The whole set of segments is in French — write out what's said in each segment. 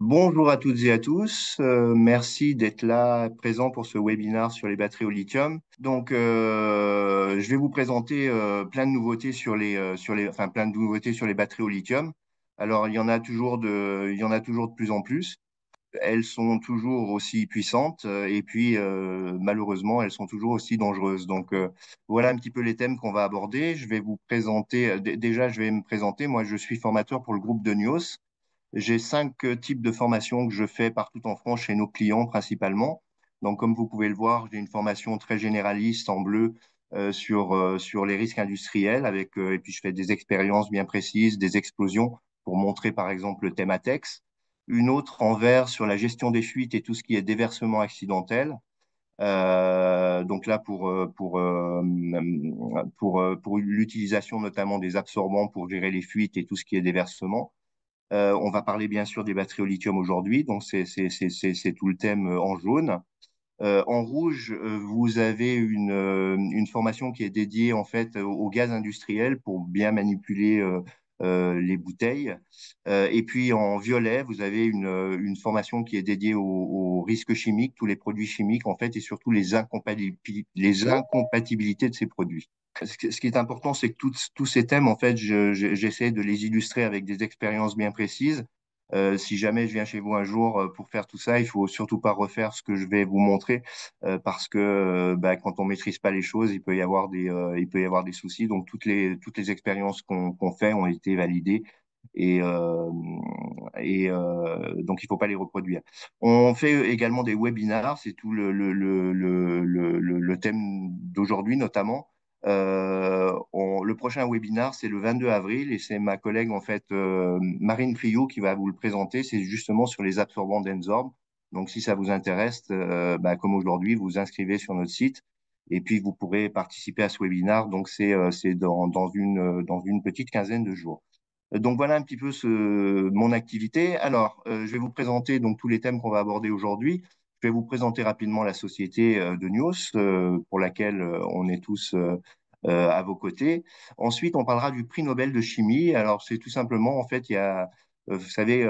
Bonjour à toutes et à tous. Merci d'être là présent pour ce webinaire sur les batteries au lithium. Je vais vous présenter plein de nouveautés enfin plein de nouveautés sur les batteries au lithium. Alors, il y en a toujours de plus en plus. Elles sont toujours aussi puissantes et puis malheureusement, elles sont toujours aussi dangereuses. Voilà un petit peu les thèmes qu'on va aborder. Je vais vous présenter. Déjà, je vais me présenter. Moi, je suis formateur pour le groupe de NIOS. J'ai cinq types de formations que je fais partout en France chez nos clients principalement. Donc, comme vous pouvez le voir, j'ai une formation très généraliste en bleu sur les risques industriels et puis je fais des expériences bien précises, des explosions pour montrer par exemple le thème ATEX. Une autre en vert sur la gestion des fuites et tout ce qui est déversement accidentel. Donc là, pour l'utilisation notamment des absorbants pour gérer les fuites et tout ce qui est déversement. On va parler bien sûr des batteries au lithium aujourd'hui, donc c'est tout le thème en jaune. En rouge, vous avez une formation qui est dédiée en fait au gaz industriel pour bien manipuler les bouteilles. Et puis en violet, vous avez une formation qui est dédiée aux risques chimiques, tous les produits chimiques en fait, et surtout les incompatibilités de ces produits. Ce qui est important, c'est que tous ces thèmes, en fait, j'essaie de les illustrer avec des expériences bien précises. Si jamais je viens chez vous un jour pour faire tout ça, il faut surtout pas refaire ce que je vais vous montrer parce que quand on maîtrise pas les choses, il peut y avoir des soucis. Donc toutes les expériences qu'on fait ont été validées et, euh, donc il faut pas les reproduire. On fait également des webinars, c'est tout le thème d'aujourd'hui notamment. Le prochain webinar, c'est le 22 avril et c'est ma collègue, en fait, Marine Priou, qui va vous le présenter. C'est justement sur les absorbants d'Enzorb. Donc, si ça vous intéresse, comme aujourd'hui, vous vous inscrivez sur notre site et puis vous pourrez participer à ce webinar. Donc, c'est dans une petite quinzaine de jours. Donc, voilà un petit peu mon activité. Alors, je vais vous présenter donc tous les thèmes qu'on va aborder aujourd'hui. Je vais vous présenter rapidement la société de Nios, pour laquelle on est tous à vos côtés. Ensuite, on parlera du prix Nobel de chimie. Alors, c'est tout simplement, en fait, vous savez,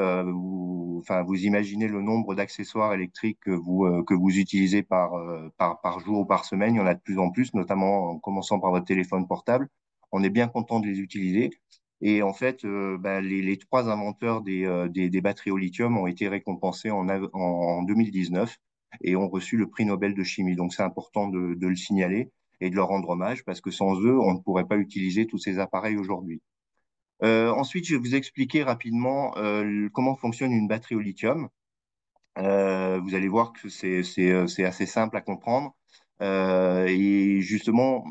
enfin, vous imaginez le nombre d'accessoires électriques que vous utilisez par jour ou par semaine. Il y en a de plus en plus, notamment en commençant par votre téléphone portable. On est bien content de les utiliser. Et en fait, les trois inventeurs des batteries au lithium ont été récompensés en 2019 et ont reçu le prix Nobel de chimie. Donc, c'est important de le signaler et de leur rendre hommage parce que sans eux, on ne pourrait pas utiliser tous ces appareils aujourd'hui. Ensuite, je vais vous expliquer rapidement comment fonctionne une batterie au lithium. Vous allez voir que c'est assez simple à comprendre. Et justement,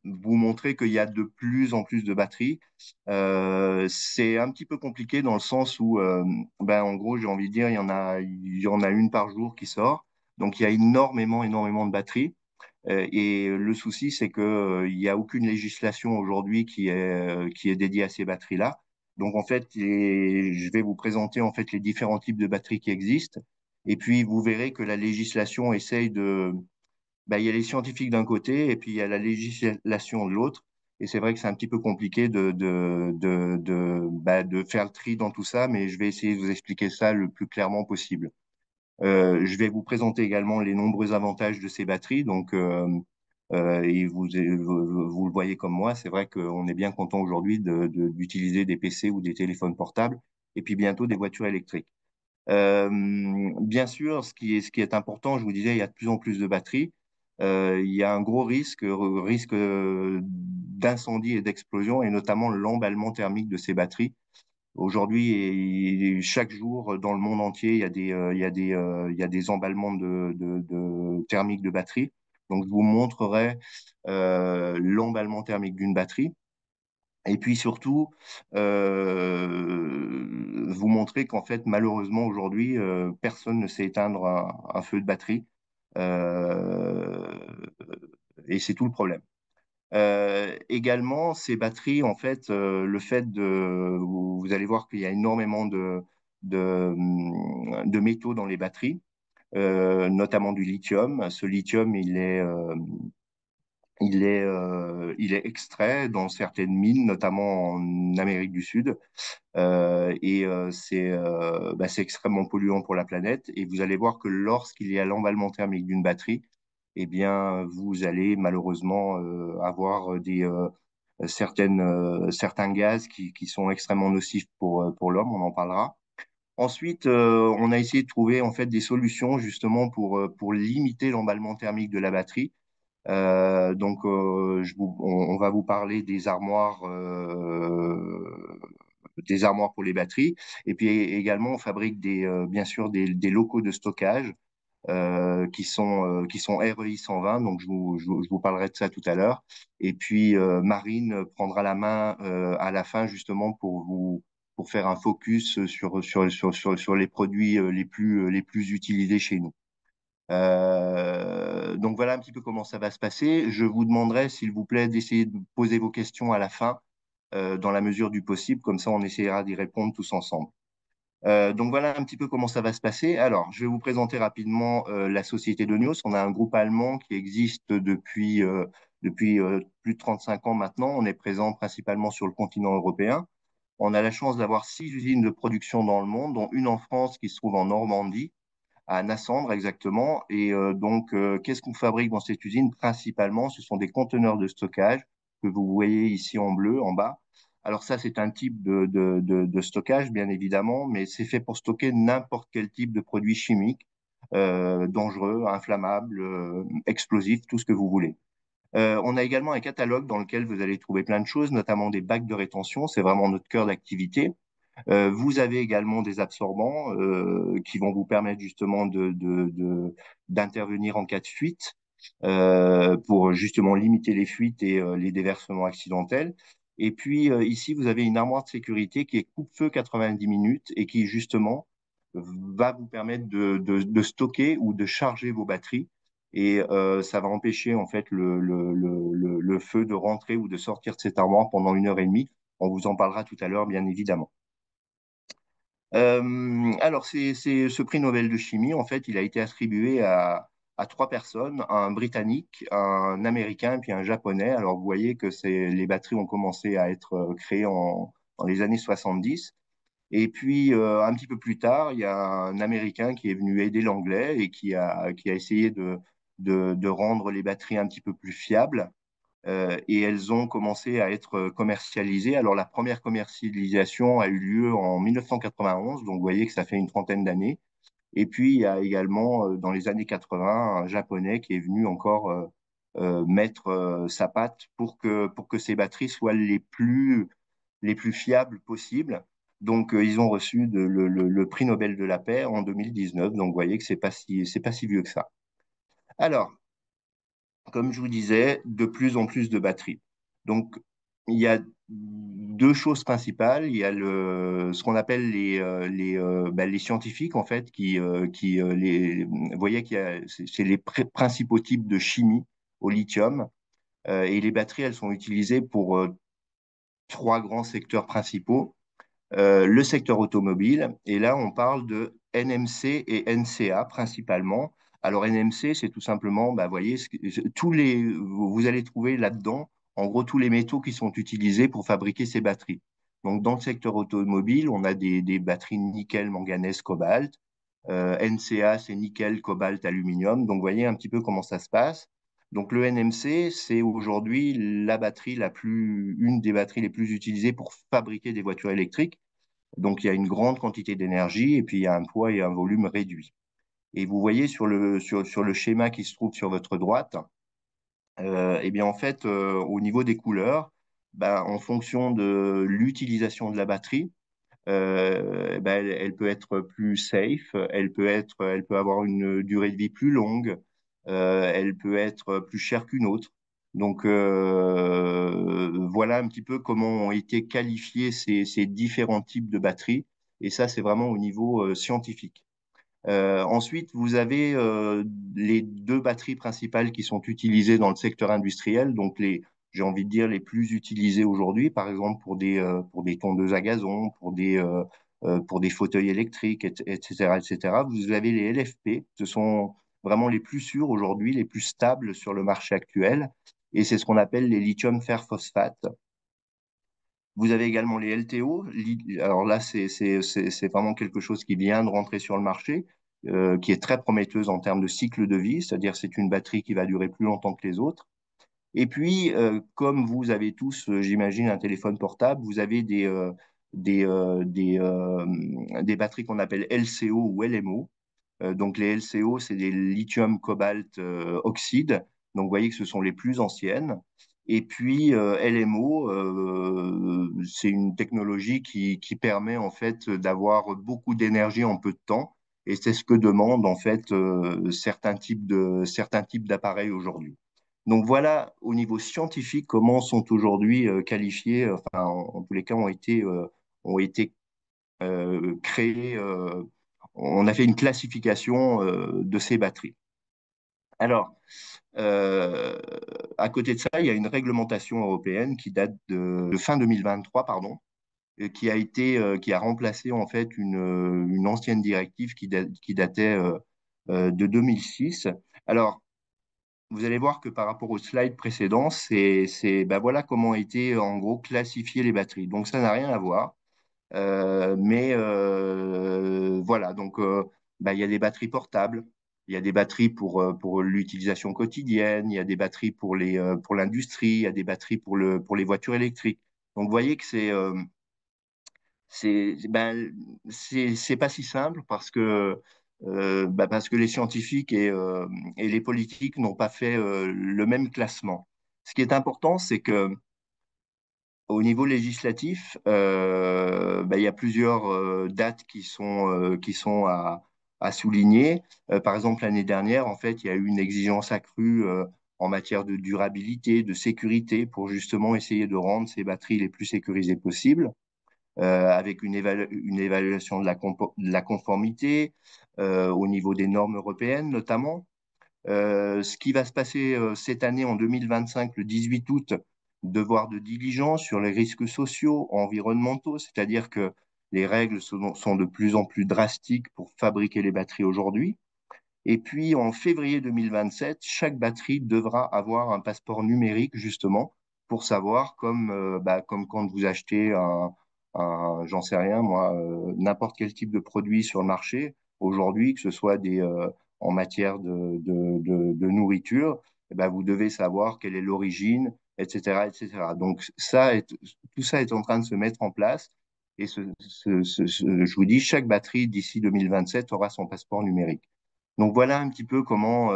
vous montrer qu'il y a de plus en plus de batteries. C'est un petit peu compliqué dans le sens où, en gros, j'ai envie de dire, il y en a une par jour qui sort. Donc, il y a énormément de batteries. Et le souci, c'est que, il n'y a aucune législation aujourd'hui qui est dédiée à ces batteries-là. Donc, en fait, je vais vous présenter en fait les différents types de batteries qui existent. Et puis, vous verrez que la législation essaye il y a les scientifiques d'un côté et puis il y a la législation de l'autre. Et c'est vrai que c'est un petit peu compliqué de faire le tri dans tout ça, mais je vais essayer de vous expliquer ça le plus clairement possible. Je vais vous présenter également les nombreux avantages de ces batteries. Et vous le voyez comme moi, c'est vrai qu'on est bien content aujourd'hui d'utiliser des PC ou des téléphones portables et puis bientôt des voitures électriques. Bien sûr, ce qui est important, je vous disais, il y a de plus en plus de batteries. Il y a un gros risque d'incendie et d'explosion, et notamment l'emballement thermique de ces batteries. Aujourd'hui et chaque jour dans le monde entier, il y a des emballements thermiques de batteries. Donc, je vous montrerai l'emballement thermique d'une batterie. Et puis surtout, vous montrer qu'en fait, malheureusement, aujourd'hui, personne ne sait éteindre un feu de batterie. Euh, et c'est tout le problème. Également, ces batteries, en fait, vous allez voir qu'il y a énormément de métaux dans les batteries, notamment du lithium. Ce lithium, il est extrait dans certaines mines, notamment en Amérique du Sud. C'est extrêmement polluant pour la planète. Et vous allez voir que lorsqu'il y a l'emballement thermique d'une batterie, eh bien, vous allez malheureusement avoir certains gaz qui sont extrêmement nocifs pour l'homme. On en parlera. Ensuite, on a essayé de trouver en fait des solutions justement pour limiter l'emballement thermique de la batterie. On va vous parler des armoires pour les batteries. Et puis également, on fabrique bien sûr des locaux de stockage qui sont REI 120. Donc, je vous parlerai de ça tout à l'heure. Et puis, Marine prendra la main à la fin justement pour faire un focus sur les produits les plus utilisés chez nous. Donc voilà un petit peu comment ça va se passer. Je vous demanderai, s'il vous plaît, d'essayer de poser vos questions à la fin, dans la mesure du possible. Comme ça, on essaiera d'y répondre tous ensemble. Donc voilà un petit peu comment ça va se passer. Alors, je vais vous présenter rapidement la société Donios. On a un groupe allemand qui existe depuis plus de 35 ans maintenant. On est présent principalement sur le continent européen. On a la chance d'avoir 6 usines de production dans le monde, dont une en France qui se trouve en Normandie, à Nassandre exactement. Qu'est-ce qu'on fabrique dans cette usine? Principalement, ce sont des conteneurs de stockage que vous voyez ici en bleu, en bas. Alors ça, c'est un type de stockage, bien évidemment, mais c'est fait pour stocker n'importe quel type de produit chimique, dangereux, inflammable, explosif, tout ce que vous voulez. On a également un catalogue dans lequel vous allez trouver plein de choses, notamment des bacs de rétention. C'est vraiment notre cœur d'activité. Vous avez également des absorbants qui vont vous permettre justement d'intervenir en cas de fuite pour justement limiter les fuites et les déversements accidentels. Et puis ici, vous avez une armoire de sécurité qui est coupe-feu 90 minutes et qui justement va vous permettre de stocker ou de charger vos batteries. Et ça va empêcher en fait le feu de rentrer ou de sortir de cette armoire pendant 1 heure et demie. On vous en parlera tout à l'heure, bien évidemment. C'est ce prix Nobel de chimie, en fait, il a été attribué à 3 personnes, un Britannique, un Américain et puis un Japonais. Alors, vous voyez que les batteries ont commencé à être créées dans les années 70. Et puis, un petit peu plus tard, il y a un Américain qui est venu aider l'Anglais et qui a essayé de rendre les batteries un petit peu plus fiables et elles ont commencé à être commercialisées. Alors, la première commercialisation a eu lieu en 1991, donc vous voyez que ça fait une trentaine d'années. Et puis, il y a également, dans les années 80, un Japonais qui est venu encore mettre sa patte pour que ces batteries soient les plus fiables possibles. Donc, ils ont reçu le prix Nobel de la paix en 2019. Donc, vous voyez que c'est pas si vieux que ça. Alors, comme je vous disais, de plus en plus de batteries. Donc, il y a 2 choses principales. Il y a ce qu'on appelle les scientifiques, en fait, vous voyez c'est les principaux types de chimie au lithium. Et les batteries, elles sont utilisées pour 3 grands secteurs principaux. Le secteur automobile. Et là, on parle de NMC et NCA principalement. Alors, NMC, c'est tout simplement, bah, voyez, vous allez trouver là-dedans, en gros, tous les métaux qui sont utilisés pour fabriquer ces batteries. Donc, dans le secteur automobile, on a des batteries nickel, manganèse, cobalt. NCA, c'est nickel, cobalt, aluminium. Donc, vous voyez un petit peu comment ça se passe. Donc, le NMC, c'est aujourd'hui une des batteries les plus utilisées pour fabriquer des voitures électriques. Donc, il y a une grande quantité d'énergie et puis il y a un poids et un volume réduit. Et vous voyez sur le schéma qui se trouve sur votre droite, eh bien, en fait, au niveau des couleurs, ben, en fonction de l'utilisation de la batterie, elle peut être plus safe, elle peut avoir une durée de vie plus longue, elle peut être plus chère qu'une autre. Donc voilà un petit peu comment ont été qualifiés ces différents types de batteries. Et ça, c'est vraiment au niveau scientifique. Ensuite, vous avez les 2 batteries principales qui sont utilisées dans le secteur industriel, donc j'ai envie de dire les plus utilisées aujourd'hui, par exemple pour des tondeuses à gazon, pour des fauteuils électriques, etc., etc. Vous avez les LFP, ce sont vraiment les plus sûrs aujourd'hui, les plus stables sur le marché actuel. et c'est ce qu'on appelle les lithium fer phosphate. Vous avez également les LTO. Alors là, c'est vraiment quelque chose qui vient de rentrer sur le marché, qui est très prometteuse en termes de cycle de vie, c'est-à-dire c'est une batterie qui va durer plus longtemps que les autres. Et puis, comme vous avez tous, j'imagine, un téléphone portable, vous avez des batteries qu'on appelle LCO ou LMO. Donc les LCO, c'est des lithium cobalt oxyde. Donc vous voyez que ce sont les plus anciennes. Et puis LMO, c'est une technologie qui permet en fait d'avoir beaucoup d'énergie en peu de temps. Et c'est ce que demandent en fait certains types d'appareils aujourd'hui. Donc voilà au niveau scientifique comment sont aujourd'hui qualifiés, enfin en tous les cas ont été créés. On a fait une classification de ces batteries. Alors, euh, à côté de ça, il y a une réglementation européenne qui date de fin 2023, pardon, qui a remplacé en fait une ancienne directive qui datait de 2006. Alors, vous allez voir que par rapport au slide précédent, ben voilà comment ont été en gros classifiées les batteries. Donc ça n'a rien à voir. Voilà, donc bah, il y a des batteries portables, il y a des batteries pour l'utilisation quotidienne, il y a des batteries pour l'industrie, il y a des batteries pour les voitures électriques. Donc vous voyez que ben, c'est pas si simple parce que les scientifiques et les politiques n'ont pas fait le même classement. Ce qui est important, c'est que au niveau législatif, il y a plusieurs dates qui sont à souligner. Par exemple, l'année dernière, en fait, il y a eu une exigence accrue en matière de durabilité, de sécurité, pour justement essayer de rendre ces batteries les plus sécurisées possibles, avec une évaluation de la conformité au niveau des normes européennes notamment. Ce qui va se passer cette année en 2025, le 18 août, devoir de diligence sur les risques sociaux, environnementaux, c'est-à-dire que les règles sont de plus en plus drastiques pour fabriquer les batteries aujourd'hui. Et puis en février 2027, chaque batterie devra avoir un passeport numérique justement pour savoir, comme quand vous achetez j'en sais rien moi, n'importe quel type de produit sur le marché aujourd'hui, que ce soit en matière de nourriture, eh ben, vous devez savoir quelle est l'origine, etc., etc. Donc tout ça est en train de se mettre en place. Et je vous dis, chaque batterie d'ici 2027 aura son passeport numérique. Donc voilà un petit peu comment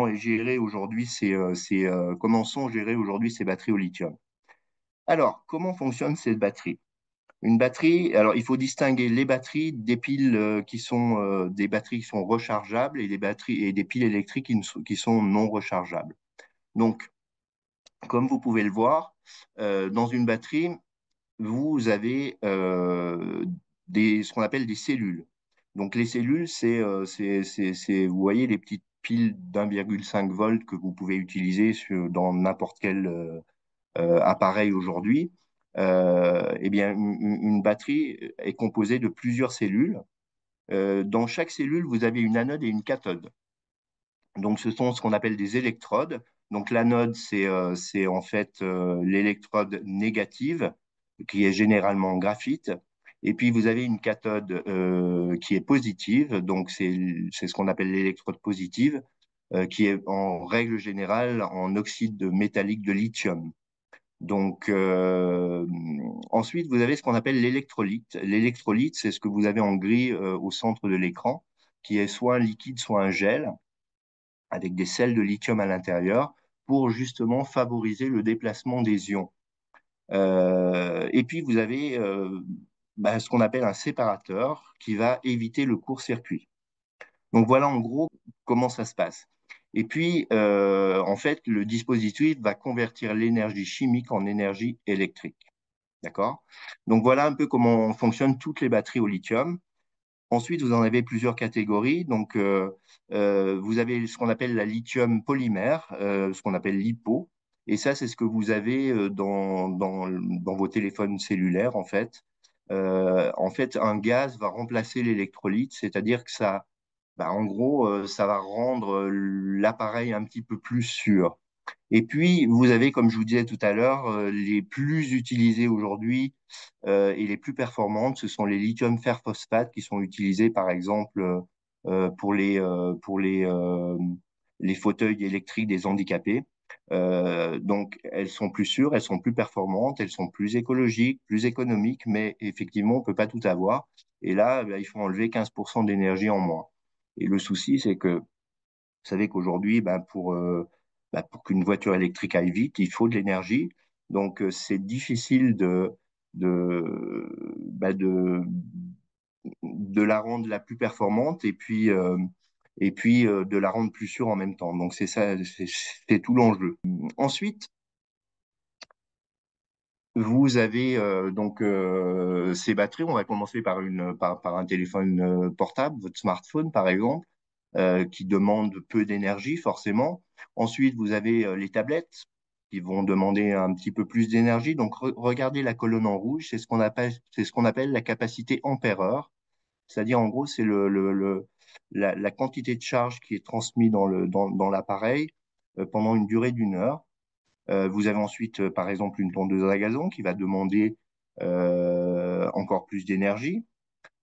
est géré aujourd'hui comment sont gérées aujourd'hui ces batteries au lithium. Alors, comment fonctionne cette batterie? Une batterie, alors il faut distinguer les batteries des piles qui sont des batteries qui sont rechargeables et des piles électriques qui sont non rechargeables. Donc, comme vous pouvez le voir, dans une batterie, vous avez ce qu'on appelle des cellules. Donc les cellules, vous voyez les petites piles d'1,5 volts que vous pouvez utiliser dans n'importe quel appareil aujourd'hui. Eh bien, une batterie est composée de plusieurs cellules. Dans chaque cellule, vous avez une anode et une cathode. Donc, ce sont ce qu'on appelle des électrodes. Donc, l'anode, c'est en fait l'électrode négative, qui est généralement en graphite. Et puis, vous avez une cathode qui est positive. Donc, c'est ce qu'on appelle l'électrode positive, qui est en règle générale en oxyde métallique de lithium. Donc, ensuite, vous avez ce qu'on appelle l'électrolyte. L'électrolyte, c'est ce que vous avez en gris au centre de l'écran, qui est soit un liquide, soit un gel avec des sels de lithium à l'intérieur pour justement favoriser le déplacement des ions. Et puis, vous avez ce qu'on appelle un séparateur qui va éviter le court-circuit. Donc, voilà en gros comment ça se passe. Et puis, en fait, le dispositif va convertir l'énergie chimique en énergie électrique. D'accord? Donc, voilà un peu comment fonctionnent toutes les batteries au lithium. Ensuite, vous en avez plusieurs catégories. Donc, vous avez ce qu'on appelle la lithium polymère, ce qu'on appelle l'IPO. Et ça, c'est ce que vous avez dans vos téléphones cellulaires, en fait. En fait, un gaz va remplacer l'électrolyte, c'est-à-dire que ça, en gros, ça va rendre l'appareil un petit peu plus sûr. Et puis, vous avez, comme je vous disais tout à l'heure, les plus utilisées aujourd'hui et les plus performantes, ce sont les lithium fer phosphate qui sont utilisés, par exemple, pour les fauteuils électriques des handicapés. Donc, elles sont plus sûres, elles sont plus performantes, elles sont plus écologiques, plus économiques, mais effectivement, on peut pas tout avoir. Et là, ben, il faut enlever 15% d'énergie en moins. Et le souci, c'est que vous savez qu'aujourd'hui, pour qu'une voiture électrique aille vite, il faut de l'énergie. Donc, c'est difficile bah, de la rendre la plus performante et puis de la rendre plus sûre en même temps. Donc, c'est ça, c'est tout l'enjeu. Ensuite, vous avez ces batteries. On va commencer par un téléphone portable, votre smartphone par exemple, qui demande peu d'énergie forcément. Ensuite, vous avez les tablettes qui vont demander un petit peu plus d'énergie. Donc, regardez la colonne en rouge, c'est ce qu'on appelle la capacité ampère-heure. C'est-à-dire, en gros, c'est la quantité de charge qui est transmise dans l'appareil pendant une durée d'une heure. Vous avez ensuite, par exemple, une tondeuse à gazon qui va demander encore plus d'énergie.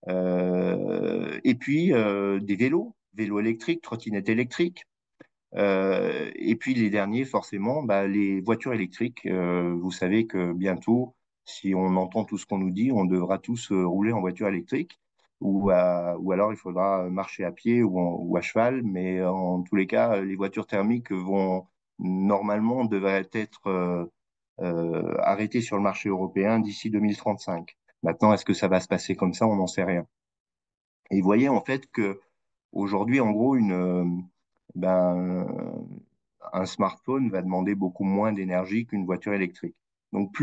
Et puis, des vélos électriques, trottinettes électriques. Et puis les derniers, forcément, bah, les voitures électriques. Vous savez que bientôt, si on entend tout ce qu'on nous dit, on devra tous rouler en voiture électrique ou alors il faudra marcher à pied ou à cheval. Mais en tous les cas, les voitures thermiques vont normalement devraient être arrêtées sur le marché européen d'ici 2035. Maintenant, est-ce que ça va se passer comme ça? On n'en sait rien. Et vous voyez en fait que aujourd'hui, en gros, ben, un smartphone va demander beaucoup moins d'énergie qu'une voiture électrique. Donc,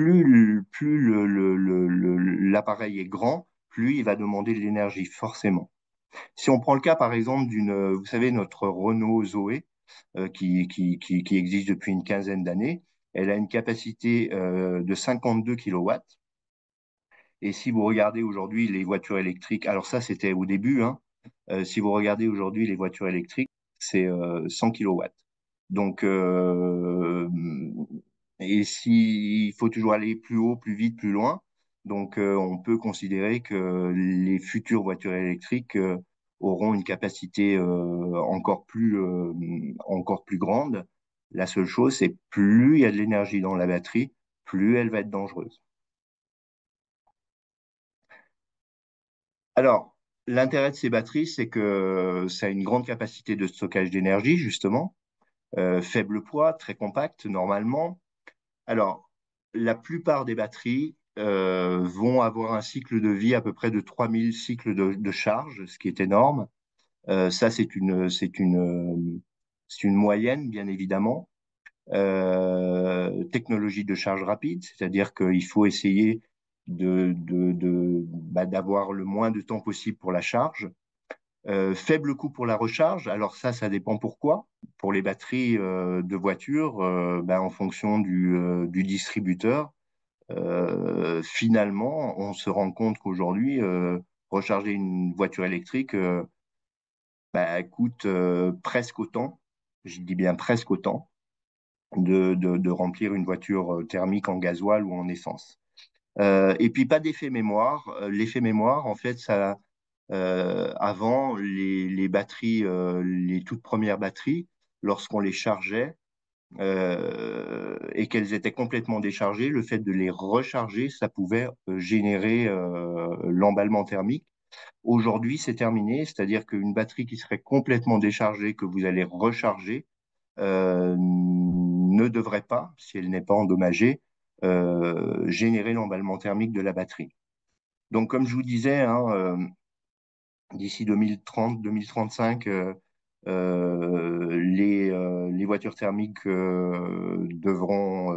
l'appareil est grand, plus il va demander de l'énergie, forcément. Si on prend le cas, par exemple, vous savez, notre Renault Zoé, qui existe depuis une quinzaine d'années, elle a une capacité de 52 kilowatts. Et si vous regardez aujourd'hui les voitures électriques, alors ça, c'était au début, hein, si vous regardez aujourd'hui les voitures électriques, c'est 100 kilowatts. Donc, et s'il faut toujours aller plus haut, plus vite, plus loin, donc on peut considérer que les futures voitures électriques auront une capacité encore plus grande. La seule chose, c'est plus il y a de l'énergie dans la batterie, plus elle va être dangereuse. Alors, l'intérêt de ces batteries, c'est que ça a une grande capacité de stockage d'énergie, justement, faible poids, très compact normalement. Alors, la plupart des batteries vont avoir un cycle de vie à peu près de 3000 cycles de charge, ce qui est énorme. Ça, c'est une moyenne, bien évidemment. Technologie de charge rapide, c'est-à-dire qu'il faut essayer d'avoir le moins de temps possible pour la charge. Faible coût pour la recharge, alors ça dépend pourquoi. Pour les batteries de voiture, en fonction du distributeur, finalement, on se rend compte qu'aujourd'hui, recharger une voiture électrique coûte presque autant, je dis bien presque autant, de remplir une voiture thermique en gasoil ou en essence. Et puis pas d'effet mémoire. L'effet mémoire, en fait, avant les batteries, les toutes premières batteries, lorsqu'on les chargeait et qu'elles étaient complètement déchargées, le fait de les recharger, ça pouvait générer l'emballement thermique. Aujourd'hui, c'est terminé, c'est-à-dire qu'une batterie qui serait complètement déchargée, que vous allez recharger, ne devrait pas, si elle n'est pas endommagée, générer l'emballement thermique de la batterie. Donc, comme je vous disais, hein, d'ici 2030-2035, les voitures thermiques devront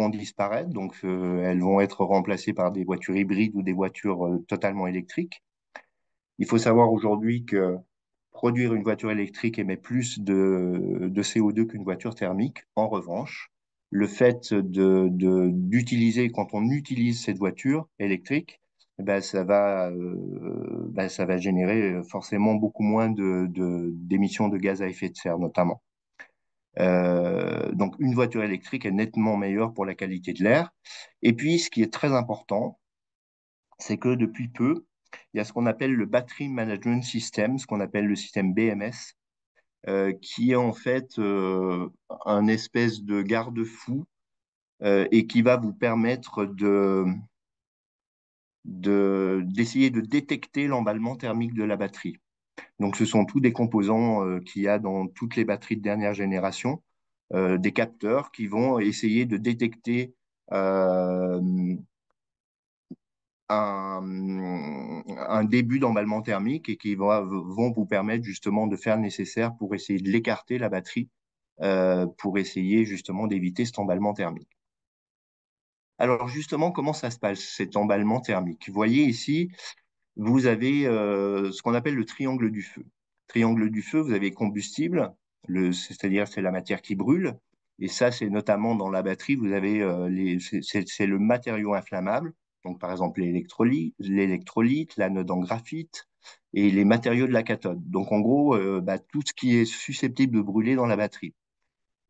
disparaître. Donc, elles vont être remplacées par des voitures hybrides ou des voitures totalement électriques. Il faut savoir aujourd'hui que produire une voiture électrique émet plus de CO2 qu'une voiture thermique. En revanche, le fait d'utiliser, quand on utilise cette voiture électrique, ça va générer forcément beaucoup moins d'émissions de gaz à effet de serre, notamment. Donc, une voiture électrique est nettement meilleure pour la qualité de l'air. Et puis, ce qui est très important, c'est que depuis peu, il y a ce qu'on appelle le Battery Management System, ce qu'on appelle le système BMS, qui est en fait un espèce de garde-fou et qui va vous permettre d'essayer de détecter l'emballement thermique de la batterie. Donc, ce sont tous des composants qu'il y a dans toutes les batteries de dernière génération, des capteurs qui vont essayer de détecter euh, un début d'emballement thermique et qui vont vous permettre justement de faire le nécessaire pour essayer de l'écarter, la batterie, pour essayer justement d'éviter cet emballement thermique. Alors justement, comment ça se passe, cet emballement thermique? Vous voyez ici, vous avez ce qu'on appelle le triangle du feu. Triangle du feu, vous avez combustible, c'est-à-dire c'est la matière qui brûle, et ça c'est notamment dans la batterie, vous avez c'est le matériau inflammable, donc par exemple l'électrolyte, l'anode en graphite et les matériaux de la cathode. Donc en gros, tout ce qui est susceptible de brûler dans la batterie.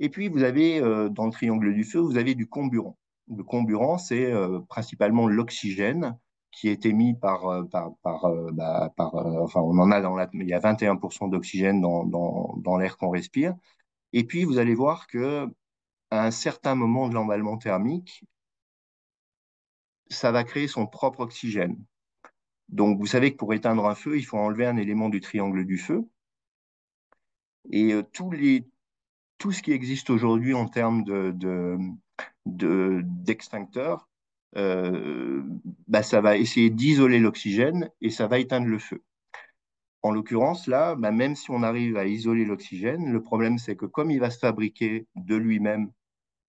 Et puis, vous avez, dans le triangle du feu, vous avez du comburant. Le comburant, c'est principalement l'oxygène qui est émis enfin, on en a il y a 21% d'oxygène dans l'air qu'on respire. Et puis, vous allez voir que à un certain moment de l'emballement thermique, ça va créer son propre oxygène. Donc, vous savez que pour éteindre un feu, il faut enlever un élément du triangle du feu. Et tout ce qui existe aujourd'hui en termes d'extincteurs, ça va essayer d'isoler l'oxygène et ça va éteindre le feu. En l'occurrence, là, même si on arrive à isoler l'oxygène, le problème c'est que comme il va se fabriquer de lui-même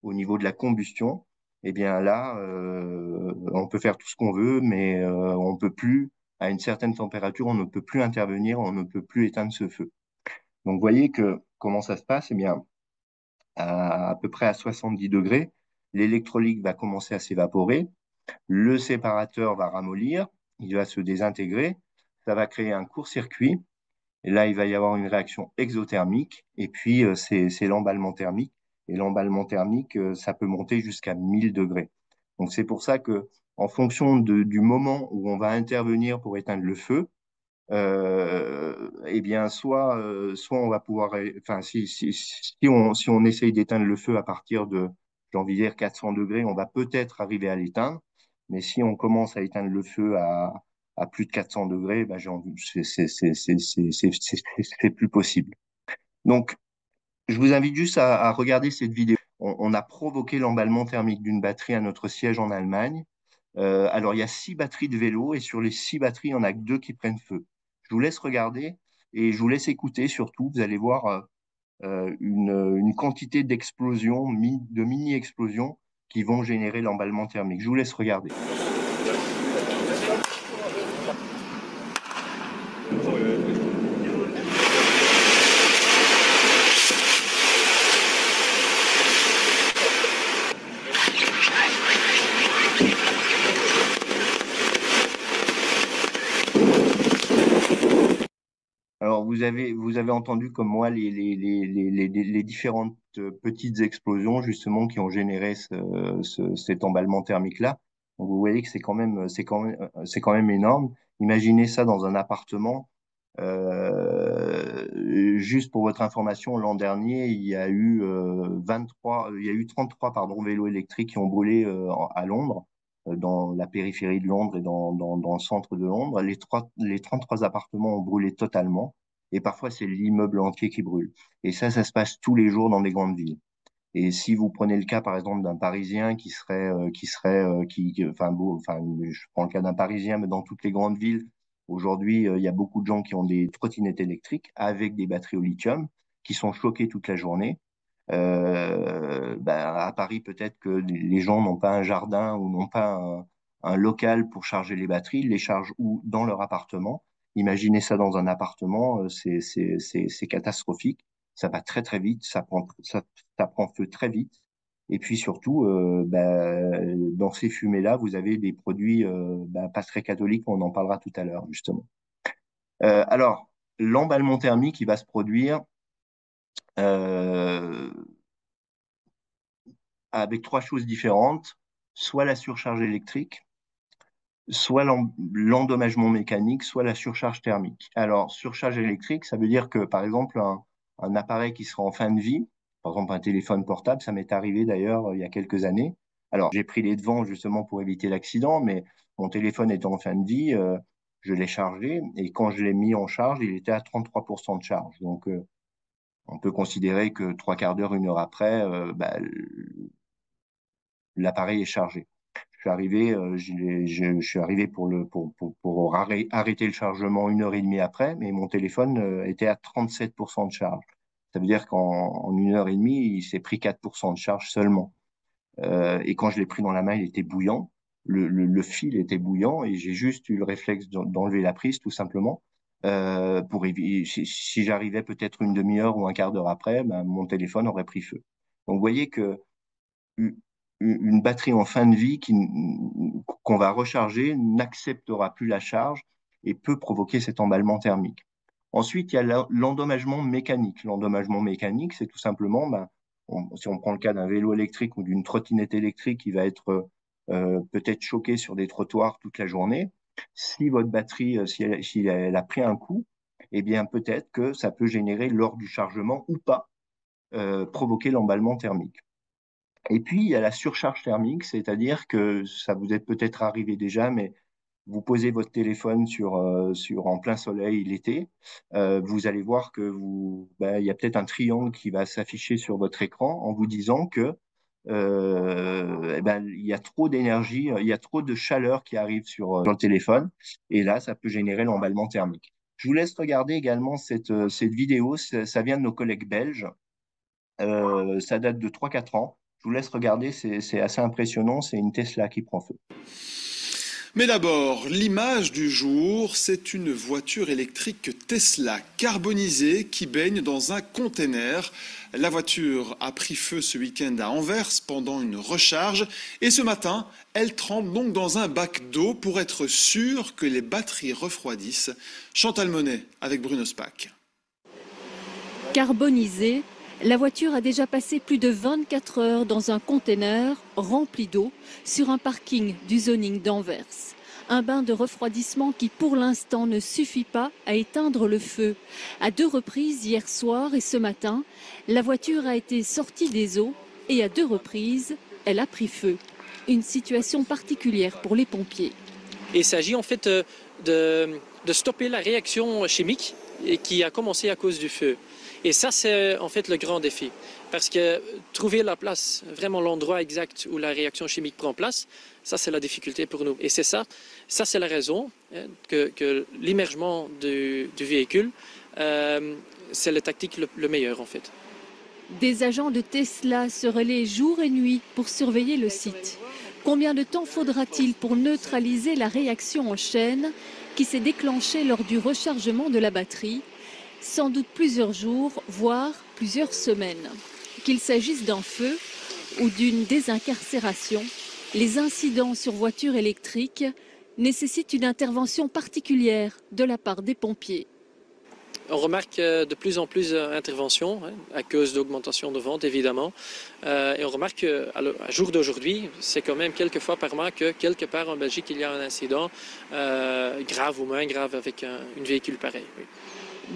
au niveau de la combustion, eh bien là, on peut faire tout ce qu'on veut, mais on peut plus, à une certaine température, on ne peut plus intervenir, on ne peut plus éteindre ce feu. Donc, vous voyez que comment ça se passe? Eh bien, à peu près à 70 degrés, l'électrolyte va commencer à s'évaporer, le séparateur va ramollir, il va se désintégrer, ça va créer un court-circuit, et là, il va y avoir une réaction exothermique, et puis c'est l'emballement thermique, et l'emballement thermique, ça peut monter jusqu'à 1000 degrés. Donc c'est pour ça que, en fonction du moment où on va intervenir pour éteindre le feu, eh bien, soit on va pouvoir, enfin, si on essaye d'éteindre le feu à partir de, j'ai envie de dire, 400 degrés, on va peut-être arriver à l'éteindre. Mais si on commence à éteindre le feu à plus de 400 degrés, ben, c'est plus possible. Donc, je vous invite juste à regarder cette vidéo. On a provoqué l'emballement thermique d'une batterie à notre siège en Allemagne. Alors, il y a 6 batteries de vélo et sur les 6 batteries, il n'y en a que 2 qui prennent feu. Je vous laisse regarder et je vous laisse écouter surtout. Vous allez voir une quantité d'explosions, de mini-explosions qui vont générer l'emballement thermique. Je vous laisse regarder. Alors, vous avez entendu comme moi les différentes petites explosions justement qui ont généré cet emballement thermique-là. Donc, vous voyez que c'est quand même énorme. Imaginez ça dans un appartement. Juste pour votre information, l'an dernier, il y a eu 33 pardon, vélos électriques qui ont brûlé à Londres, dans la périphérie de Londres et dans le centre de Londres. Les 33 appartements ont brûlé totalement. Et parfois, c'est l'immeuble entier qui brûle. Et ça se passe tous les jours dans des grandes villes. Et si vous prenez le cas, par exemple, d'un Parisien enfin, je prends le cas d'un Parisien, mais dans toutes les grandes villes, aujourd'hui, il y a beaucoup de gens qui ont des trottinettes électriques avec des batteries au lithium, qui sont choqués toute la journée. À Paris, peut-être que les gens n'ont pas un jardin ou n'ont pas un local pour charger les batteries, ils les chargent où? Dans leur appartement. Imaginez ça dans un appartement, c'est catastrophique. Ça va très très vite, ça prend feu très vite. Et puis surtout, dans ces fumées-là, vous avez des produits pas très catholiques, on en parlera tout à l'heure justement. Alors, l'emballement thermique, il va se produire. avec trois choses différentes, soit la surcharge électrique, soit l'endommagement mécanique, soit la surcharge thermique. Alors, surcharge électrique, ça veut dire que, par exemple, un appareil qui sera en fin de vie, par exemple un téléphone portable, ça m'est arrivé d'ailleurs il y a quelques années. Alors, j'ai pris les devants justement pour éviter l'accident, mais mon téléphone étant en fin de vie, je l'ai chargé et quand je l'ai mis en charge, il était à 33% de charge. Donc, on peut considérer que trois quarts d'heure, une heure après, bah, l'appareil est chargé. Je suis arrivé pour arrêter le chargement une heure et demie après, mais mon téléphone était à 37% de charge. Ça veut dire qu'en une heure et demie, il s'est pris 4% de charge seulement. Et quand je l'ai pris dans la main, il était bouillant. Le fil était bouillant et j'ai juste eu le réflexe d'enlever la prise, tout simplement. Pour éviter, si j'arrivais peut-être une demi-heure ou un quart d'heure après, ben, mon téléphone aurait pris feu. Donc, vous voyez que une batterie en fin de vie qu'on va recharger n'acceptera plus la charge et peut provoquer cet emballement thermique. Ensuite, il y a l'endommagement mécanique. L'endommagement mécanique, c'est tout simplement, ben, si on prend le cas d'un vélo électrique ou d'une trottinette électrique qui va être peut-être choquée sur des trottoirs toute la journée, si votre batterie, si elle a pris un coup, eh bien peut-être que ça peut générer lors du chargement ou pas provoquer l'emballement thermique. Et puis, il y a la surcharge thermique, c'est-à-dire que ça vous est peut-être arrivé déjà, mais vous posez votre téléphone en plein soleil l'été, vous allez voir que il y a peut-être un triangle qui va s'afficher sur votre écran en vous disant que il y a trop d'énergie, il y a trop de chaleur qui arrive sur le téléphone, et là, ça peut générer l'emballement thermique. Je vous laisse regarder également cette vidéo, ça vient de nos collègues belges. Ça date de 3 4 ans. Je vous laisse regarder, c'est assez impressionnant. C'est une Tesla qui prend feu. Mais d'abord, l'image du jour, c'est une voiture électrique Tesla carbonisée qui baigne dans un container. La voiture a pris feu ce week-end à Anvers pendant une recharge et ce matin, elle trempe donc dans un bac d'eau pour être sûre que les batteries refroidissent. Chantal Monet avec Bruno Spack. Carbonisée, la voiture a déjà passé plus de 24 heures dans un container rempli d'eau sur un parking du zoning d'Anvers. Un bain de refroidissement qui pour l'instant ne suffit pas à éteindre le feu. À 2 reprises hier soir et ce matin, la voiture a été sortie des eaux et à 2 reprises, elle a pris feu. Une situation particulière pour les pompiers. Il s'agit en fait de stopper la réaction chimique qui a commencé à cause du feu. Et ça, c'est en fait le grand défi. Parce que trouver la place, vraiment l'endroit exact où la réaction chimique prend place, ça, c'est la difficulté pour nous. Et c'est ça c'est la raison que l'immergement du véhicule, c'est la tactique le meilleur, en fait. Des agents de Tesla se relaient jour et nuit pour surveiller le site. Combien de temps faudra-t-il pour neutraliser la réaction en chaîne qui s'est déclenchée lors du rechargement de la batterie? Sans doute plusieurs jours, voire plusieurs semaines. Qu'il s'agisse d'un feu ou d'une désincarcération, les incidents sur voitures électriques nécessitent une intervention particulière de la part des pompiers. On remarque de plus en plus d'interventions à cause d'augmentation de ventes, évidemment. Et on remarque qu'à jour d'aujourd'hui, c'est quand même quelques fois par mois que quelque part en Belgique, il y a un incident grave ou moins grave avec un véhicule pareil. Oui.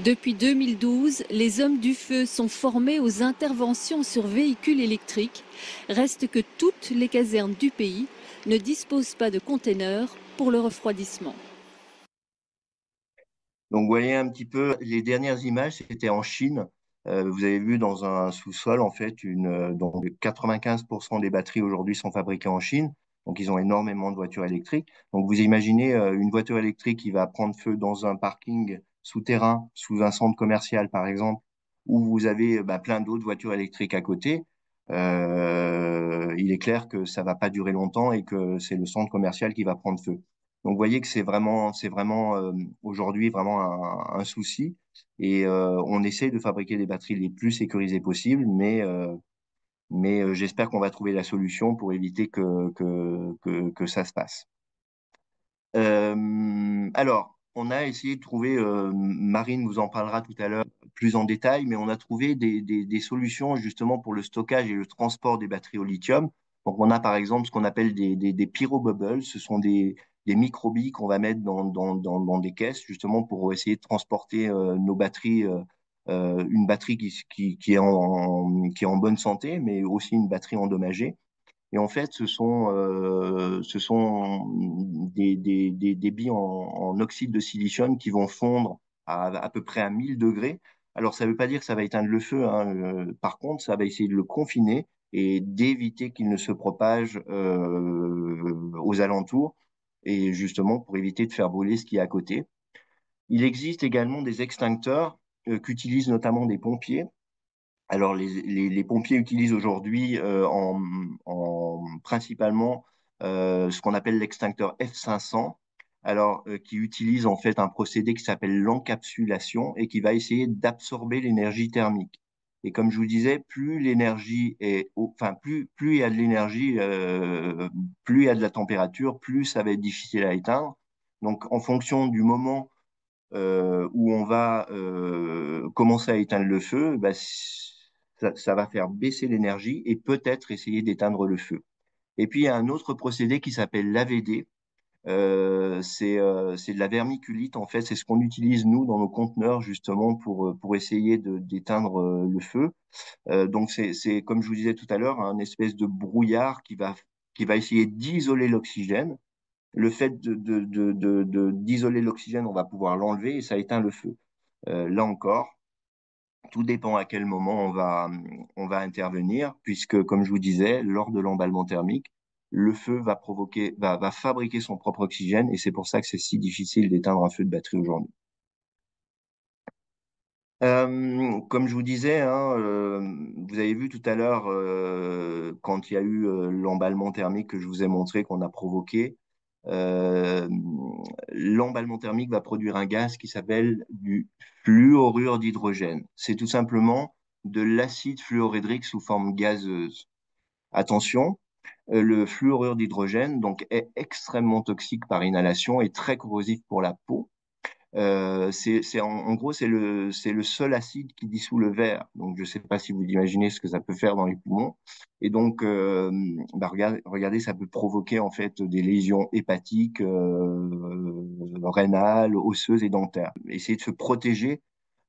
Depuis 2012, les hommes du feu sont formés aux interventions sur véhicules électriques. Reste que toutes les casernes du pays ne disposent pas de containers pour le refroidissement. Donc, vous voyez un petit peu les dernières images, c'était en Chine. Vous avez vu dans un sous-sol, en fait, donc 95% des batteries aujourd'hui sont fabriquées en Chine. Donc, ils ont énormément de voitures électriques. Donc, vous imaginez une voiture électrique qui va prendre feu dans un parking souterrain, sous un centre commercial, par exemple, où vous avez plein d'autres voitures électriques à côté. Il est clair que ça va pas durer longtemps et que c'est le centre commercial qui va prendre feu. Donc, vous voyez que c'est vraiment aujourd'hui vraiment un souci. Et on essaie de fabriquer des batteries les plus sécurisées possibles, mais j'espère qu'on va trouver la solution pour éviter que ça se passe. Alors, on a essayé de trouver, Marine vous en parlera tout à l'heure, plus en détail, mais on a trouvé des solutions justement pour le stockage et le transport des batteries au lithium. Donc, on a par exemple ce qu'on appelle des pyrobubbles. Ce sont des microbilles qu'on va mettre dans des caisses justement pour essayer de transporter nos batteries, une batterie qui est en bonne santé, mais aussi une batterie endommagée. Et en fait, ce sont des billes en oxyde de silicium qui vont fondre à peu près à 1000 degrés. Alors, ça ne veut pas dire que ça va éteindre le feu, hein. Par contre, ça va essayer de le confiner et d'éviter qu'il ne se propage aux alentours, et justement pour éviter de faire brûler ce qui est à côté. Il existe également des extincteurs qu'utilisent notamment des pompiers. Alors, les pompiers utilisent aujourd'hui principalement ce qu'on appelle l'extincteur F500, alors qui utilise en fait un procédé qui s'appelle l'encapsulation et qui va essayer d'absorber l'énergie thermique. Et comme je vous disais, plus il y a de l'énergie, plus il y a de la température, plus ça va être difficile à éteindre. Donc, en fonction du moment où on va commencer à éteindre le feu, bah, ça va faire baisser l'énergie et peut-être essayer d'éteindre le feu. Et puis, il y a un autre procédé qui s'appelle l'AVD. C'est de la vermiculite, en fait. C'est ce qu'on utilise, nous, dans nos conteneurs, justement, pour essayer d'éteindre le feu. Donc, comme je vous disais tout à l'heure, un espèce de brouillard qui va essayer d'isoler l'oxygène. Le fait d'isoler l'oxygène, on va pouvoir l'enlever et ça éteint le feu. Là encore, tout dépend à quel moment on va intervenir, puisque, comme je vous disais, lors de l'emballement thermique, le feu va fabriquer son propre oxygène et c'est pour ça que c'est si difficile d'éteindre un feu de batterie aujourd'hui. Comme je vous disais, hein, vous avez vu tout à l'heure, quand il y a eu l'emballement thermique que je vous ai montré qu'on a provoqué, euh, l'emballement thermique va produire un gaz qui s'appelle du fluorure d'hydrogène. C'est tout simplement de l'acide fluorhydrique sous forme gazeuse. Attention, le fluorure d'hydrogène donc est extrêmement toxique par inhalation et très corrosif pour la peau. En gros, c'est le seul acide qui dissout le verre. Donc, je ne sais pas si vous imaginez ce que ça peut faire dans les poumons. Et donc, regardez, ça peut provoquer en fait des lésions hépatiques, rénales, osseuses et dentaires. Essayez de se protéger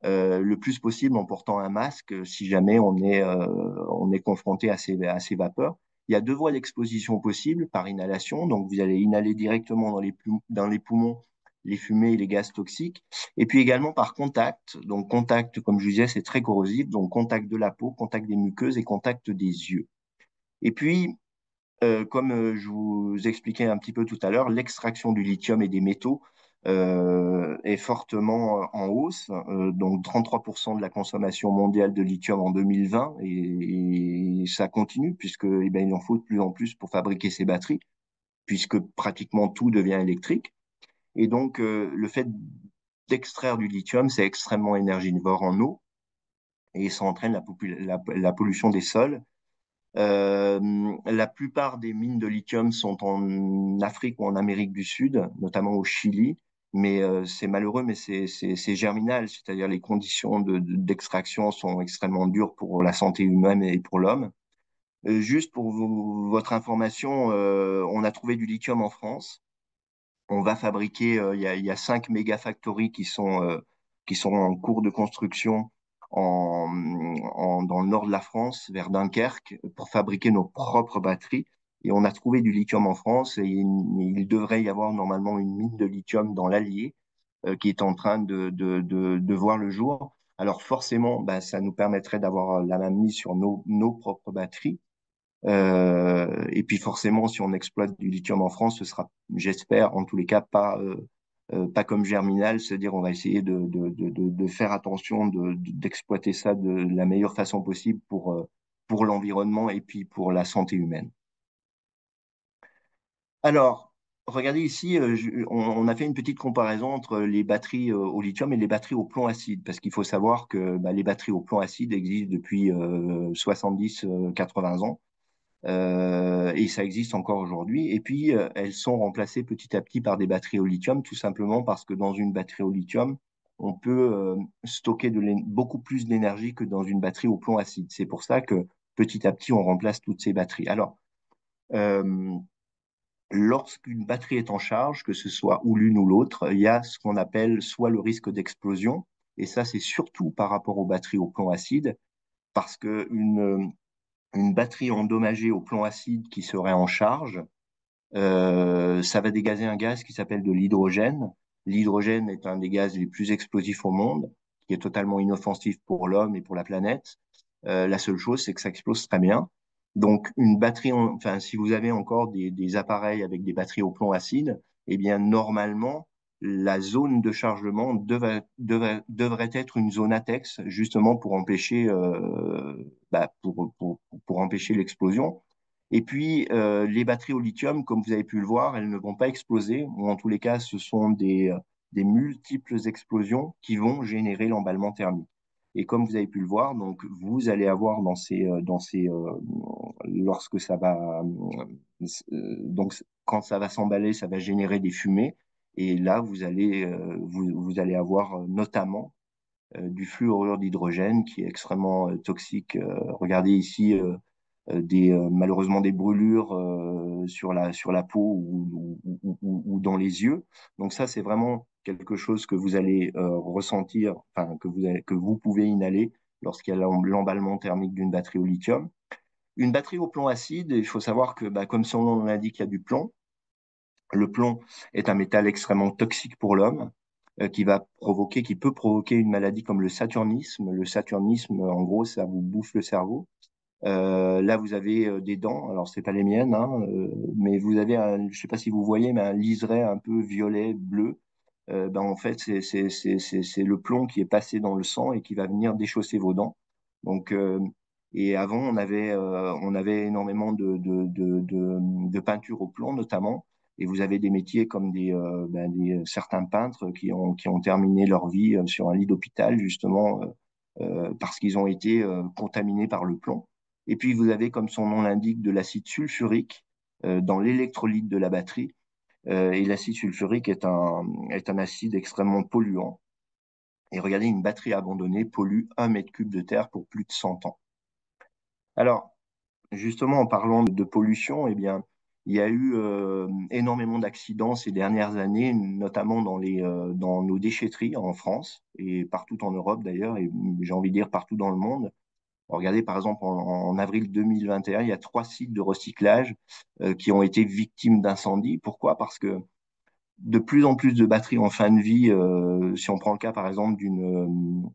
le plus possible en portant un masque si jamais on est confronté à ces vapeurs. Il y a deux voies d'exposition possibles par inhalation. Donc, vous allez inhaler directement dans les poumons les fumées et les gaz toxiques. Et puis également par contact. Donc, contact, comme je disais, c'est très corrosif. Donc, contact de la peau, contact des muqueuses et contact des yeux. Et puis, comme je vous expliquais un petit peu tout à l'heure, l'extraction du lithium et des métaux est fortement en hausse. Donc 33% de la consommation mondiale de lithium en 2020 et ça continue puisque eh ben, il en faut de plus en plus pour fabriquer ces batteries puisque pratiquement tout devient électrique. Et donc le fait d'extraire du lithium, c'est extrêmement énergivore en eau et ça entraîne la pollution des sols. La plupart des mines de lithium sont en Afrique ou en Amérique du Sud, notamment au Chili. Mais c'est malheureux, mais c'est germinal, c'est-à-dire les conditions d'extraction sont extrêmement dures pour la santé humaine et pour l'homme. Juste pour votre information, on a trouvé du lithium en France. On va fabriquer, il y a 5 qui sont en cours de construction dans le nord de la France, vers Dunkerque, pour fabriquer nos propres batteries. Et on a trouvé du lithium en France et il devrait y avoir normalement une mine de lithium dans l'Allier qui est en train de voir le jour. Alors forcément, bah, ça nous permettrait d'avoir la main mise sur nos propres batteries. Et puis forcément, si on exploite du lithium en France, ce sera, j'espère, en tous les cas, pas comme Germinal, c'est-à-dire on va essayer de faire attention d'exploiter ça de la meilleure façon possible pour l'environnement et puis pour la santé humaine. Alors, regardez ici, on a fait une petite comparaison entre les batteries au lithium et les batteries au plomb acide, parce qu'il faut savoir que bah, les batteries au plomb acide existent depuis 70-80 ans. Et ça existe encore aujourd'hui. Et puis, elles sont remplacées petit à petit par des batteries au lithium, tout simplement parce que dans une batterie au lithium, on peut stocker beaucoup plus d'énergie que dans une batterie au plomb acide. C'est pour ça que petit à petit, on remplace toutes ces batteries. Alors, euh, lorsqu'une batterie est en charge, que ce soit ou l'une ou l'autre, il y a ce qu'on appelle soit le risque d'explosion, et ça, c'est surtout par rapport aux batteries au plomb acide, parce une batterie endommagée au plomb acide qui serait en charge, ça va dégager un gaz qui s'appelle de l'hydrogène. L'hydrogène est un des gaz les plus explosifs au monde, qui est totalement inoffensif pour l'homme et pour la planète. La seule chose, c'est que ça explose très bien. Donc, une batterie, enfin, si vous avez encore des appareils avec des batteries au plomb acide, eh bien, normalement, la zone de chargement devrait être une zone ATEX, justement pour empêcher, pour empêcher l'explosion. Et puis, les batteries au lithium, comme vous avez pu le voir, elles ne vont pas exploser, ou en tous les cas, ce sont des multiples explosions qui vont générer l'emballement thermique. Et comme vous avez pu le voir, donc vous allez avoir lorsque ça va, donc quand ça va s'emballer, ça va générer des fumées. Et là, vous allez avoir notamment du fluorure d'hydrogène qui est extrêmement toxique. Regardez ici malheureusement des brûlures sur la peau ou dans les yeux. Donc ça, c'est vraiment quelque chose que vous allez ressentir, enfin que vous pouvez inhaler lorsqu'il y a l'emballement thermique d'une batterie au lithium. Une batterie au plomb acide, il faut savoir que, bah, comme son nom l'indique, il y a du plomb. Le plomb est un métal extrêmement toxique pour l'homme qui peut provoquer une maladie comme le saturnisme. Le saturnisme, en gros, ça vous bouffe le cerveau. Là, vous avez des dents. Alors, c'est pas les miennes, hein, mais vous avez je sais pas si vous voyez, mais un liseré un peu violet, bleu. Ben, en fait, c'est le plomb qui est passé dans le sang et qui va venir déchausser vos dents. Donc, et avant, on avait énormément de peinture au plomb, notamment. Et vous avez des métiers comme certains peintres qui ont terminé leur vie sur un lit d'hôpital, justement, parce qu'ils ont été contaminés par le plomb. Et puis, vous avez, comme son nom l'indique, de l'acide sulfurique dans l'électrolyte de la batterie. Et l'acide sulfurique est un acide extrêmement polluant. Et regardez, une batterie abandonnée pollue 1 mètre cube de terre pour plus de 100 ans. Alors, justement, en parlant de pollution, eh bien, il y a eu énormément d'accidents ces dernières années, notamment dans nos déchetteries en France et partout en Europe d'ailleurs, et j'ai envie de dire partout dans le monde. Regardez, par exemple, en avril 2021, il y a 3 sites de recyclage qui ont été victimes d'incendies. Pourquoi? Parce que de plus en plus de batteries en fin de vie, si on prend le cas, par exemple, d'une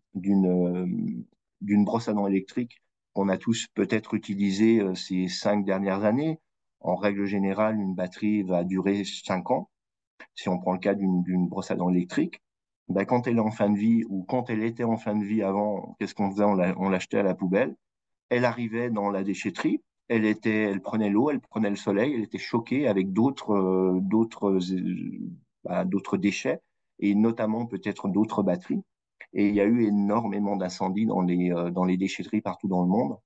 brosse à dents électrique qu'on a tous peut-être utilisée ces 5 dernières années. En règle générale, une batterie va durer 5 ans. Si on prend le cas d'une brosse à dents électrique, ben, quand elle est en fin de vie ou quand elle était en fin de vie avant, qu'est-ce qu'on faisait? On l'achetait à la poubelle. Elle arrivait dans la déchetterie, elle prenait l'eau, elle prenait le soleil, elle était choquée avec d'autres déchets et notamment peut-être d'autres batteries. Et il y a eu énormément d'incendies dans les déchetteries partout dans le monde.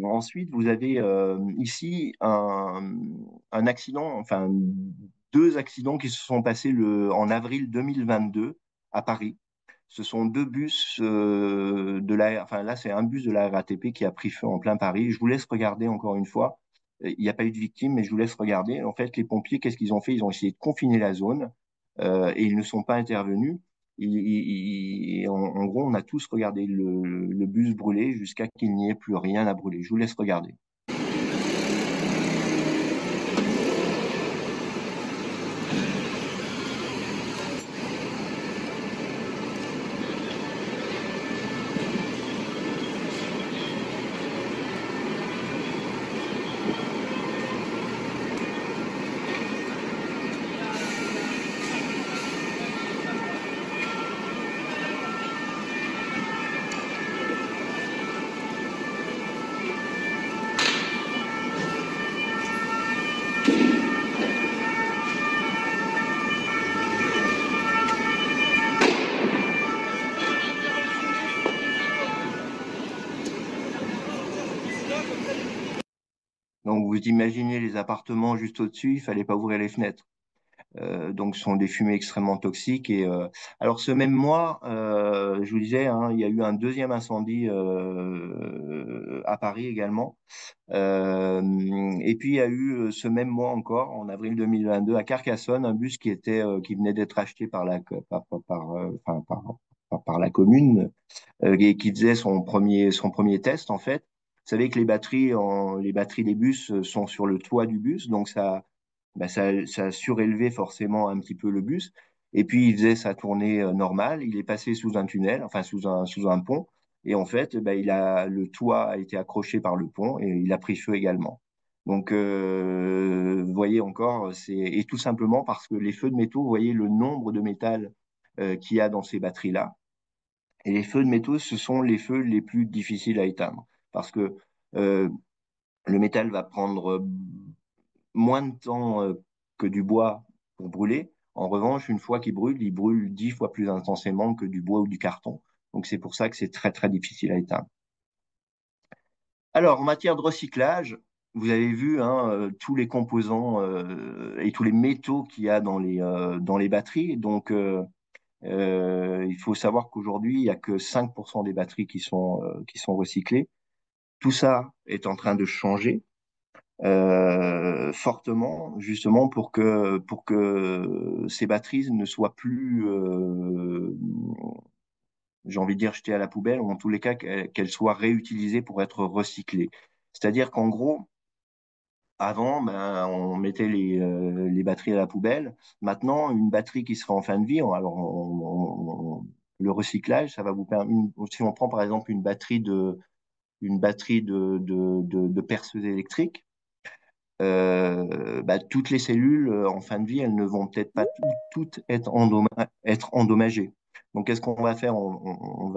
Ensuite, vous avez ici un accident, enfin 2 accidents qui se sont passés en avril 2022 à Paris. Ce sont 2 bus enfin là c'est un bus de la RATP qui a pris feu en plein Paris. Je vous laisse regarder encore une fois. Il n'y a pas eu de victimes, mais je vous laisse regarder. En fait, les pompiers, qu'est-ce qu'ils ont fait? Ils ont essayé de confiner la zone et ils ne sont pas intervenus. En gros, on a tous regardé le bus brûler jusqu'à qu'il n'y ait plus rien à brûler. Je vous laisse regarder. Donc, vous imaginez les appartements juste au-dessus, il fallait pas ouvrir les fenêtres. Donc, ce sont des fumées extrêmement toxiques. Et alors, ce même mois, je vous disais, hein, il y a eu un deuxième incendie à Paris également. Et puis, il y a eu ce même mois encore, en avril 2022, à Carcassonne, un bus qui venait d'être acheté par la commune et qui faisait son premier test, en fait. Vous savez que les batteries des bus sont sur le toit du bus, donc ça a surélevé forcément un petit peu le bus. Et puis, il faisait sa tournée normale. Il est passé sous un tunnel, enfin sous un pont. Et en fait, le toit a été accroché par le pont et il a pris feu également. Donc, vous voyez encore, et tout simplement parce que les feux de métaux, vous voyez le nombre de métal qu'il y a dans ces batteries-là. Et les feux de métaux, ce sont les feux les plus difficiles à éteindre parce que euh, le métal va prendre moins de temps que du bois pour brûler. En revanche, une fois qu'il brûle 10 fois plus intensément que du bois ou du carton. Donc c'est pour ça que c'est très très difficile à éteindre. Alors, en matière de recyclage, vous avez vu hein, tous les composants et tous les métaux qu'il y a dans les batteries. Donc, il faut savoir qu'aujourd'hui, il n'y a que 5% des batteries qui sont recyclées. Tout ça est en train de changer fortement, justement pour que ces batteries ne soient plus, j'ai envie de dire, jetées à la poubelle, ou en tous les cas qu'elles soient réutilisées pour être recyclées. C'est-à-dire qu'en gros, avant, ben, on mettait les batteries à la poubelle. Maintenant, une batterie qui serait en fin de vie, le recyclage, ça va vous permettre, si on prend par exemple une batterie de perceuse électrique, toutes les cellules en fin de vie, elles ne vont peut-être pas toutes être endommagées. Donc, qu'est-ce qu'on va faire? On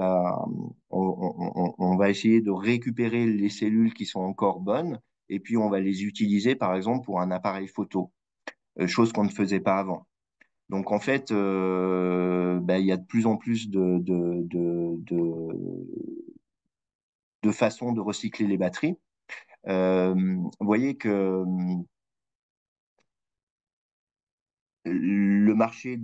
va essayer de récupérer les cellules qui sont encore bonnes et puis on va les utiliser, par exemple, pour un appareil photo, chose qu'on ne faisait pas avant. Donc, en fait, il y a de plus en plus de façons de recycler les batteries. Vous voyez que le marché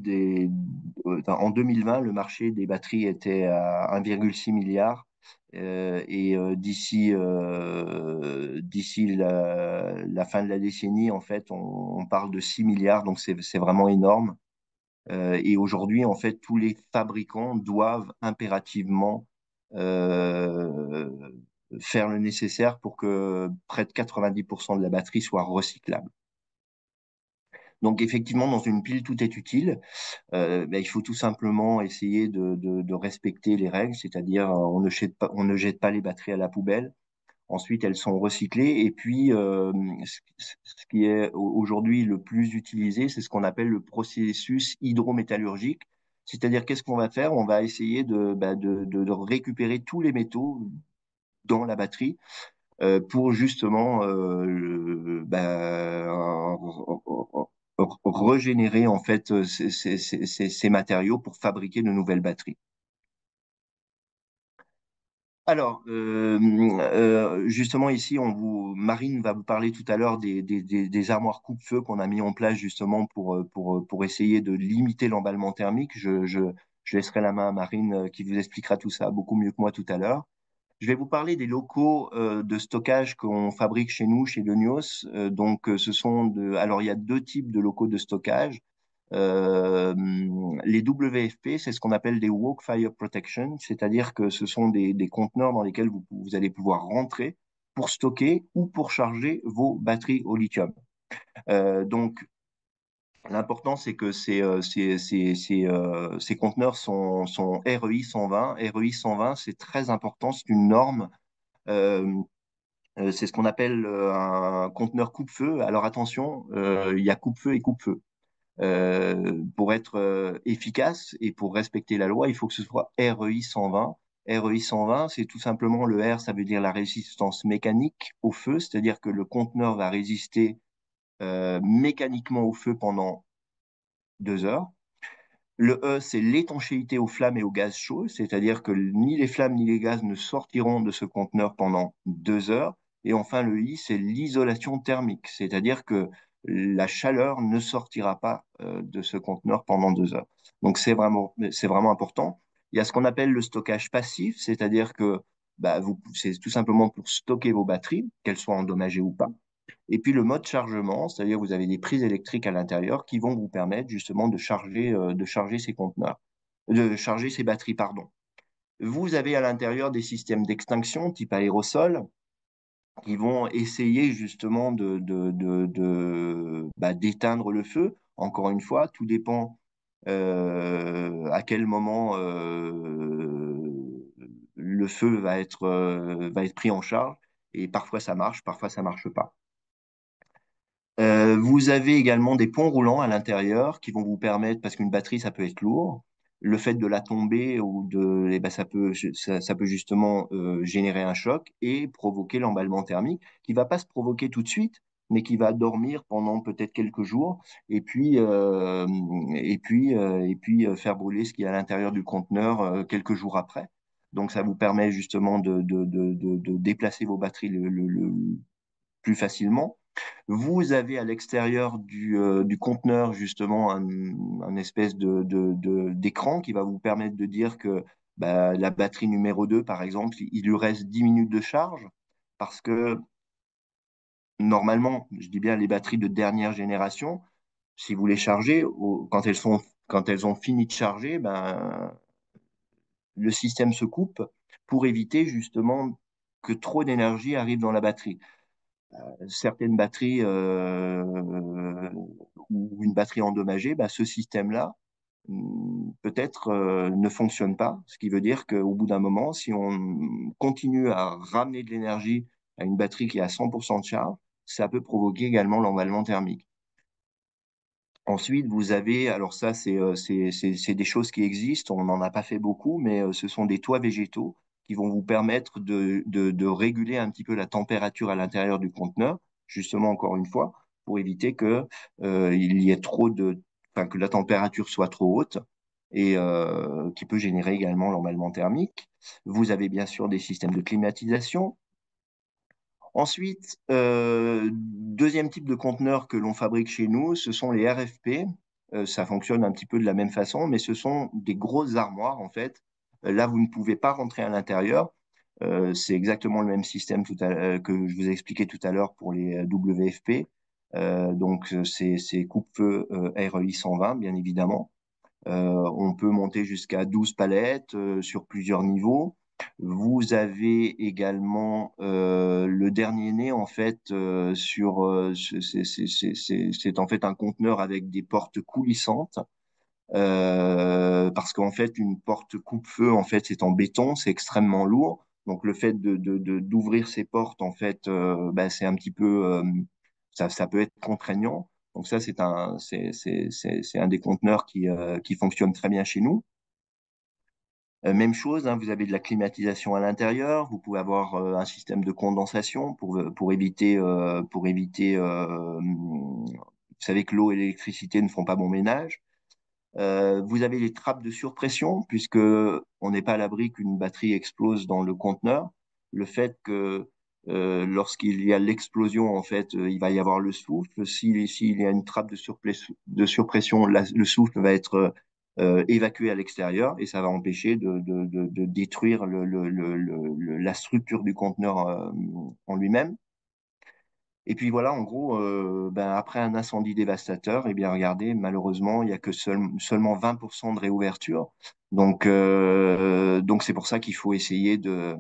en 2020, le marché des batteries était à 1,6 milliard. D'ici la fin de la décennie, en fait, on parle de 6 milliards, donc c'est vraiment énorme. Et aujourd'hui, en fait, tous les fabricants doivent impérativement euh, faire le nécessaire pour que près de 90% de la batterie soit recyclable. Donc effectivement, dans une pile, tout est utile. Il faut tout simplement essayer de respecter les règles, c'est-à-dire on ne jette pas les batteries à la poubelle. Ensuite, elles sont recyclées. Et puis, ce qui est aujourd'hui le plus utilisé, c'est ce qu'on appelle le processus hydrométallurgique. C'est-à-dire, qu'est-ce qu'on va faire? On va essayer de récupérer tous les métaux dans la batterie pour justement régénérer en fait ces matériaux pour fabriquer de nouvelles batteries. Alors, justement ici, Marine va vous parler tout à l'heure des armoires coupe-feu qu'on a mis en place justement pour essayer de limiter l'emballement thermique. Je laisserai la main à Marine qui vous expliquera tout ça beaucoup mieux que moi tout à l'heure. Je vais vous parler des locaux de stockage qu'on fabrique chez nous, chez Donios. Alors il y a deux types de locaux de stockage. Euh, les WFP, c'est ce qu'on appelle des Walk Fire Protection, c'est-à-dire que ce sont des conteneurs dans lesquels vous allez pouvoir rentrer pour stocker ou pour charger vos batteries au lithium. Donc, l'important, c'est que ces conteneurs sont REI 120. REI 120, c'est très important, c'est une norme. Euh, c'est ce qu'on appelle un conteneur coupe-feu. Alors attention, il y a coupe-feu et coupe-feu. Pour être efficace et pour respecter la loi, il faut que ce soit REI 120. REI 120, c'est tout simplement le R, ça veut dire la résistance mécanique au feu, c'est-à-dire que le conteneur va résister mécaniquement au feu pendant 2 heures. Le E, c'est l'étanchéité aux flammes et aux gaz chauds, c'est-à-dire que ni les flammes ni les gaz ne sortiront de ce conteneur pendant 2 heures. Et enfin, le I, c'est l'isolation thermique, c'est-à-dire que la chaleur ne sortira pas de ce conteneur pendant 2 heures. Donc c'est vraiment important. Il y a ce qu'on appelle le stockage passif, c'est-à-dire que bah, c'est tout simplement pour stocker vos batteries, qu'elles soient endommagées ou pas. Et puis le mode chargement, c'est-à-dire que vous avez des prises électriques à l'intérieur qui vont vous permettre justement de charger ces conteneurs, de charger ces batteries, pardon. Vous avez à l'intérieur des systèmes d'extinction type aérosol qui vont essayer justement d'éteindre le feu. Encore une fois, tout dépend à quel moment le feu va être pris en charge. Et parfois ça marche, parfois ça marche pas. Vous avez également des ponts roulants à l'intérieur qui vont vous permettre, parce qu'une batterie, ça peut être lourd, le fait de la tomber eh ben, ça peut justement générer un choc et provoquer l'emballement thermique qui va pas se provoquer tout de suite, mais qui va dormir pendant peut-être quelques jours et puis faire brûler ce qui est à l'intérieur du conteneur quelques jours après. Donc ça vous permet justement de déplacer vos batteries le plus facilement. Vous avez à l'extérieur du conteneur justement un espèce d'écran qui va vous permettre de dire que bah, la batterie numéro 2, par exemple, il lui reste 10 minutes de charge parce que normalement, je dis bien les batteries de dernière génération, si vous les chargez, quand elles ont fini de charger, ben, le système se coupe pour éviter justement que trop d'énergie arrive dans la batterie. Certaines batteries ou une batterie endommagée, bah, ce système-là peut-être ne fonctionne pas, ce qui veut dire qu'au bout d'un moment, si on continue à ramener de l'énergie à une batterie qui est à 100% de charge, ça peut provoquer également l'emballement thermique. Ensuite, vous avez, alors ça, c'est des choses qui existent, on n'en a pas fait beaucoup, mais ce sont des toits végétaux qui vont vous permettre de réguler un petit peu la température à l'intérieur du conteneur, justement, encore une fois, pour éviter que, il y ait enfin, que la température soit trop haute et qui peut générer également l'emballement thermique. Vous avez bien sûr des systèmes de climatisation. Ensuite, deuxième type de conteneur que l'on fabrique chez nous, ce sont les RFP. Ça fonctionne un petit peu de la même façon, mais ce sont des grosses armoires en fait. Là, vous ne pouvez pas rentrer à l'intérieur. C'est exactement le même système que je vous ai expliqué tout à l'heure pour les WFP. Donc, c'est coupe-feu REI 120, bien évidemment. On peut monter jusqu'à 12 palettes sur plusieurs niveaux. Vous avez également le dernier né, en fait, c'est en fait un conteneur avec des portes coulissantes. Parce qu'en fait, une porte coupe-feu, en fait, c'est en béton, c'est extrêmement lourd. Donc, le fait d'ouvrir ces portes, en fait, bah, c'est un petit peu, ça peut être contraignant. Donc, ça, c'est un des conteneurs qui fonctionne très bien chez nous. Même chose, hein, vous avez de la climatisation à l'intérieur. Vous pouvez avoir un système de condensation vous savez que l'eau et l'électricité ne font pas bon ménage. Vous avez les trappes de surpression, puisque on n'est pas à l'abri qu'une batterie explose dans le conteneur. Le fait que lorsqu'il y a l'explosion, en fait, il va y avoir le souffle. S'il y a une trappe de surpression, le souffle va être évacué à l'extérieur et ça va empêcher de détruire la structure du conteneur en lui-même. Et puis voilà, en gros, ben, après un incendie dévastateur, eh bien regardez, malheureusement, il n'y a que seulement 20% de réouverture. Donc c'est pour ça qu'il faut essayer de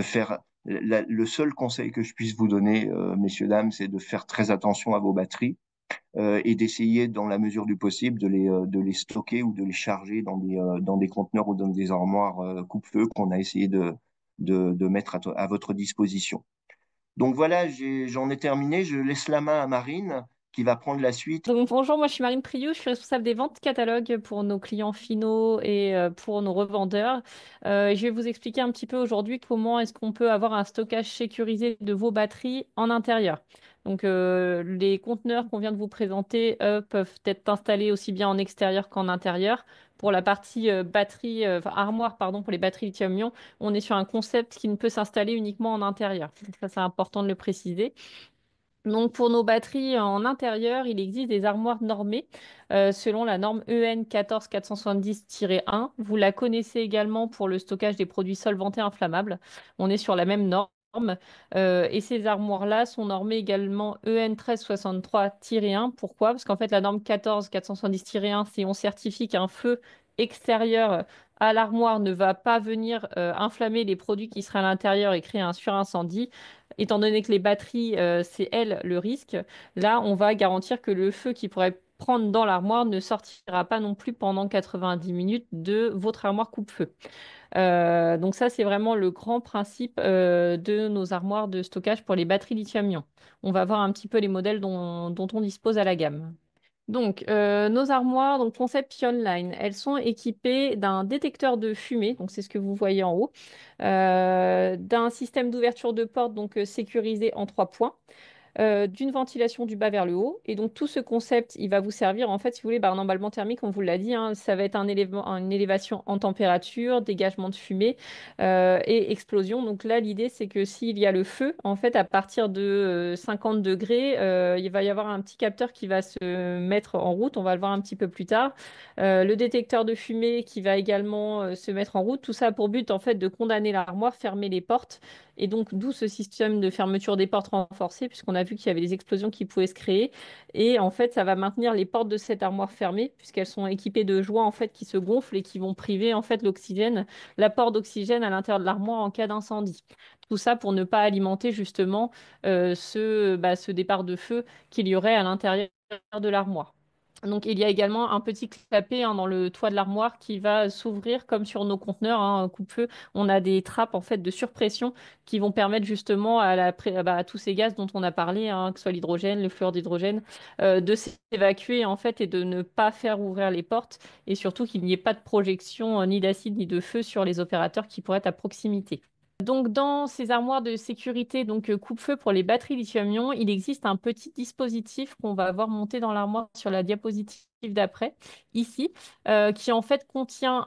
faire. Le seul conseil que je puisse vous donner, messieurs, dames, c'est de faire très attention à vos batteries et d'essayer, dans la mesure du possible, de les stocker ou de les charger dans des conteneurs ou dans des armoires coupe-feu qu'on a essayé de mettre à votre disposition. Donc voilà, j'en ai terminé. Je laisse la main à Marine qui va prendre la suite. Donc, bonjour, moi je suis Marine Priou, je suis responsable des ventes catalogues pour nos clients finaux et pour nos revendeurs. Je vais vous expliquer un petit peu aujourd'hui comment est-ce qu'on peut avoir un stockage sécurisé de vos batteries en intérieur. Donc les conteneurs qu'on vient de vous présenter, eux, peuvent être installés aussi bien en extérieur qu'en intérieur. Pour la partie batterie, enfin, armoire, pardon, pour les batteries lithium-ion, on est sur un concept qui ne peut s'installer uniquement en intérieur. Donc ça, c'est important de le préciser. Donc pour nos batteries en intérieur, il existe des armoires normées selon la norme EN 14470-1. Vous la connaissez également pour le stockage des produits solvants et inflammables. On est sur la même norme. Et ces armoires-là sont normées également EN 1363-1. Pourquoi? Parce qu'en fait, la norme 14470-1, c'est on certifie qu'un feu extérieur à l'armoire ne va pas venir inflammer les produits qui seraient à l'intérieur et créer un surincendie. Étant donné que les batteries, c'est elles le risque, là, on va garantir que le feu qui pourrait prendre dans l'armoire ne sortira pas non plus pendant 90 minutes de votre armoire coupe-feu. Donc ça, c'est vraiment le grand principe de nos armoires de stockage pour les batteries lithium-ion. On va voir un petit peu les modèles dont on dispose à la gamme. Donc, nos armoires, donc concept Pionline, elles sont équipées d'un détecteur de fumée, donc c'est ce que vous voyez en haut, d'un système d'ouverture de porte donc sécurisé en 3 points, d'une ventilation du bas vers le haut. Et donc tout ce concept, il va vous servir en fait, si vous voulez, un emballement thermique, on vous l'a dit, hein, ça va être une élévation en température, dégagement de fumée et explosion. Donc là, l'idée, c'est que s'il y a le feu, en fait, à partir de 50 degrés, il va y avoir un petit capteur qui va se mettre en route. On va le voir un petit peu plus tard. Le détecteur de fumée qui va également se mettre en route. Tout ça a pour but, en fait, de condamner l'armoire, fermer les portes et donc, d'où ce système de fermeture des portes renforcées, puisqu'on a vu qu'il y avait des explosions qui pouvaient se créer. Et en fait, ça va maintenir les portes de cette armoire fermée, puisqu'elles sont équipées de joints en fait, qui se gonflent et qui vont priver en fait, l'oxygène, l'apport d'oxygène à l'intérieur de l'armoire en cas d'incendie. Tout ça pour ne pas alimenter justement ce départ de feu qu'il y aurait à l'intérieur de l'armoire. Donc, il y a également un petit clapet dans le toit de l'armoire qui va s'ouvrir comme sur nos conteneurs, hein, coupe-feu. On a des trappes en fait de surpression qui vont permettre justement à tous ces gaz dont on a parlé, hein, que ce soit l'hydrogène, le fluor d'hydrogène, de s'évacuer en fait et de ne pas faire ouvrir les portes et surtout qu'il n'y ait pas de projection ni d'acide ni de feu sur les opérateurs qui pourraient être à proximité. Donc, dans ces armoires de sécurité, donc coupe-feu pour les batteries lithium-ion, il existe un petit dispositif qu'on va voir monter dans l'armoire sur la diapositive d'après, ici, qui en fait contient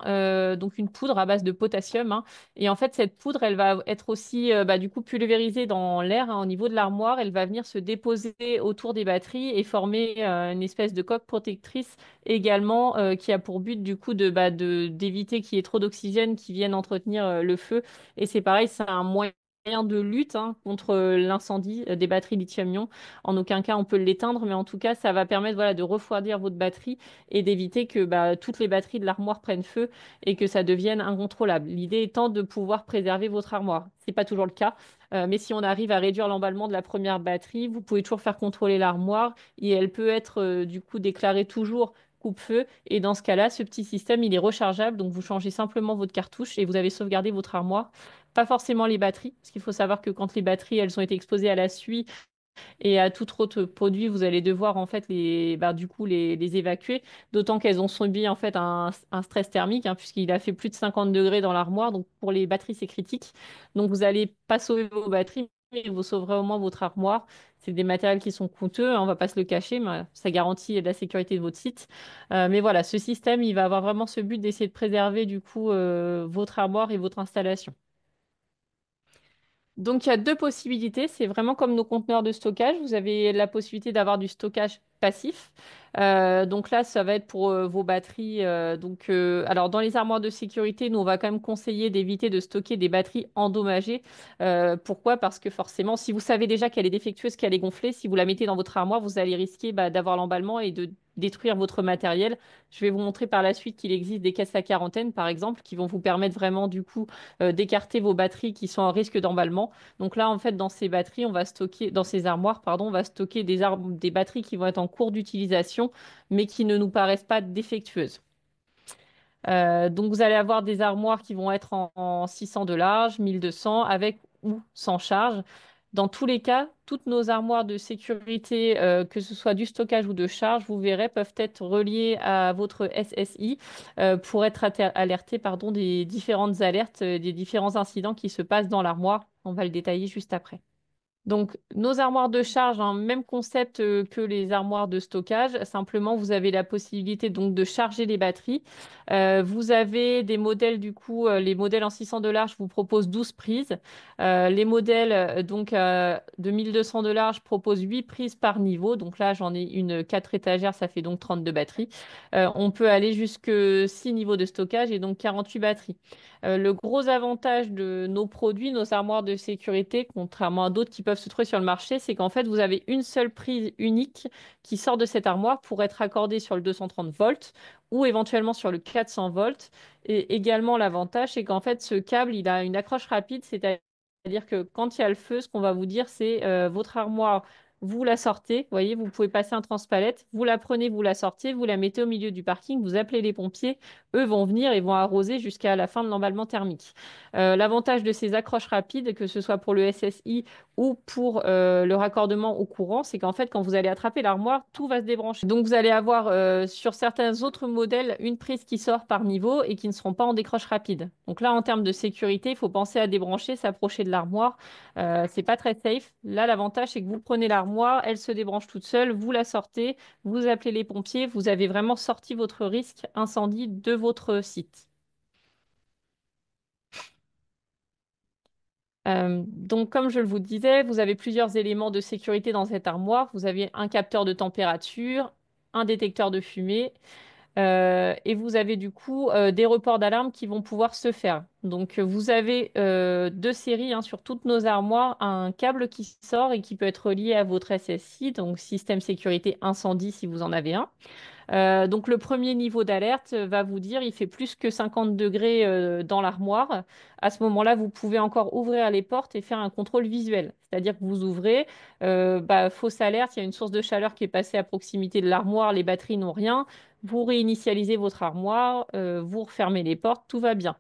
donc une poudre à base de potassium, hein. Et en fait, cette poudre, elle va être aussi du coup pulvérisée dans l'air, hein, au niveau de l'armoire. Elle va venir se déposer autour des batteries et former une espèce de coque protectrice également, qui a pour but du coup d'éviter qu'il y ait trop d'oxygène qui vienne entretenir le feu et c'est pareil, c'est un moyen de lutte, hein, contre l'incendie des batteries lithium-ion. En aucun cas on peut l'éteindre, mais en tout cas ça va permettre voilà, de refroidir votre batterie et d'éviter que toutes les batteries de l'armoire prennent feu et que ça devienne incontrôlable. L'idée étant de pouvoir préserver votre armoire. Ce n'est pas toujours le cas, mais si on arrive à réduire l'emballement de la première batterie, vous pouvez toujours faire contrôler l'armoire et elle peut être du coup déclarée toujours coupe-feu. Et dans ce cas-là, ce petit système, il est rechargeable. Donc, vous changez simplement votre cartouche et vous avez sauvegardé votre armoire. Pas forcément les batteries, parce qu'il faut savoir que quand les batteries, elles ont été exposées à la suie et à tout autre produit, vous allez devoir en fait les évacuer. D'autant qu'elles ont subi en fait un stress thermique, hein, puisqu'il a fait plus de 50 degrés dans l'armoire. Donc, pour les batteries, c'est critique. Donc, vous n'allez pas sauver vos batteries, mais vous sauverez au moins votre armoire. C'est des matériels qui sont coûteux, hein, on va pas se le cacher, mais ça garantit la sécurité de votre site. Mais voilà, ce système, il va avoir vraiment ce but d'essayer de préserver du coup votre armoire et votre installation. Donc, il y a deux possibilités. C'est vraiment comme nos conteneurs de stockage. Vous avez la possibilité d'avoir du stockage passif. Donc là, ça va être pour vos batteries. Alors, dans les armoires de sécurité, nous, on va quand même conseiller d'éviter de stocker des batteries endommagées. Pourquoi? Parce que forcément, si vous savez déjà qu'elle est défectueuse, qu'elle est gonflée, si vous la mettez dans votre armoire, vous allez risquer d'avoir l'emballement et de détruire votre matériel. Je vais vous montrer par la suite qu'il existe des caisses à quarantaine, par exemple, qui vont vous permettre vraiment, du coup, d'écarter vos batteries qui sont en risque d'emballement. Donc là, en fait, dans ces batteries, on va stocker, dans ces armoires, pardon, on va stocker des batteries qui vont être en cours d'utilisation, mais qui ne nous paraissent pas défectueuses. Donc vous allez avoir des armoires qui vont être en 600 de large, 1200, avec ou sans charge. Dans tous les cas, toutes nos armoires de sécurité, que ce soit du stockage ou de charge, vous verrez, peuvent être reliées à votre SSI pour être alertées, pardon, des différentes alertes, des différents incidents qui se passent dans l'armoire. On va le détailler juste après. Donc, nos armoires de charge, hein, même concept que les armoires de stockage. Simplement, vous avez la possibilité donc de charger les batteries. Vous avez des modèles, du coup, les modèles en 600 $, je vous propose 12 prises. Les modèles de 1200 $ proposent 8 prises par niveau. Donc là, j'en ai une 4 étagères, ça fait donc 32 batteries. On peut aller jusque 6 niveaux de stockage et donc 48 batteries. Le gros avantage de nos produits, nos armoires de sécurité, contrairement à d'autres qui peuvent se trouver sur le marché, c'est qu'en fait, vous avez une seule prise unique qui sort de cette armoire pour être accordée sur le 230 volts ou éventuellement sur le 400 volts. Et également, l'avantage, c'est qu'en fait, ce câble, il a une accroche rapide, c'est-à-dire que quand il y a le feu, ce qu'on va vous dire, c'est votre armoire, vous la sortez, vous voyez, vous pouvez passer un transpalette, vous la prenez, vous la sortez, vous la mettez au milieu du parking, vous appelez les pompiers, eux vont venir et vont arroser jusqu'à la fin de l'emballement thermique. L'avantage de ces accroches rapides, que ce soit pour le SSI ou pour le raccordement au courant, c'est qu'en fait, quand vous allez attraper l'armoire, tout va se débrancher. Donc, vous allez avoir sur certains autres modèles une prise qui sort par niveau et qui ne seront pas en décroche rapide. Donc là, en termes de sécurité, il faut penser à débrancher, s'approcher de l'armoire. C'est pas très safe. Là, l'avantage, c'est que vous prenez l'armoire, elle se débranche toute seule, vous la sortez, vous appelez les pompiers, vous avez vraiment sorti votre risque incendie de votre site. Donc, comme je le vous disais, vous avez plusieurs éléments de sécurité dans cette armoire. Vous avez un capteur de température, un détecteur de fumée, et vous avez du coup des reports d'alarme qui vont pouvoir se faire. Donc, vous avez deux séries, hein, sur toutes nos armoires, un câble qui sort et qui peut être relié à votre SSI, donc système sécurité incendie si vous en avez un. Donc le premier niveau d'alerte va vous dire il fait plus que 50 degrés dans l'armoire. À ce moment-là, vous pouvez encore ouvrir les portes et faire un contrôle visuel. C'est-à-dire que vous ouvrez, fausse alerte, il y a une source de chaleur qui est passée à proximité de l'armoire, les batteries n'ont rien. Vous réinitialisez votre armoire, vous refermez les portes, tout va bien.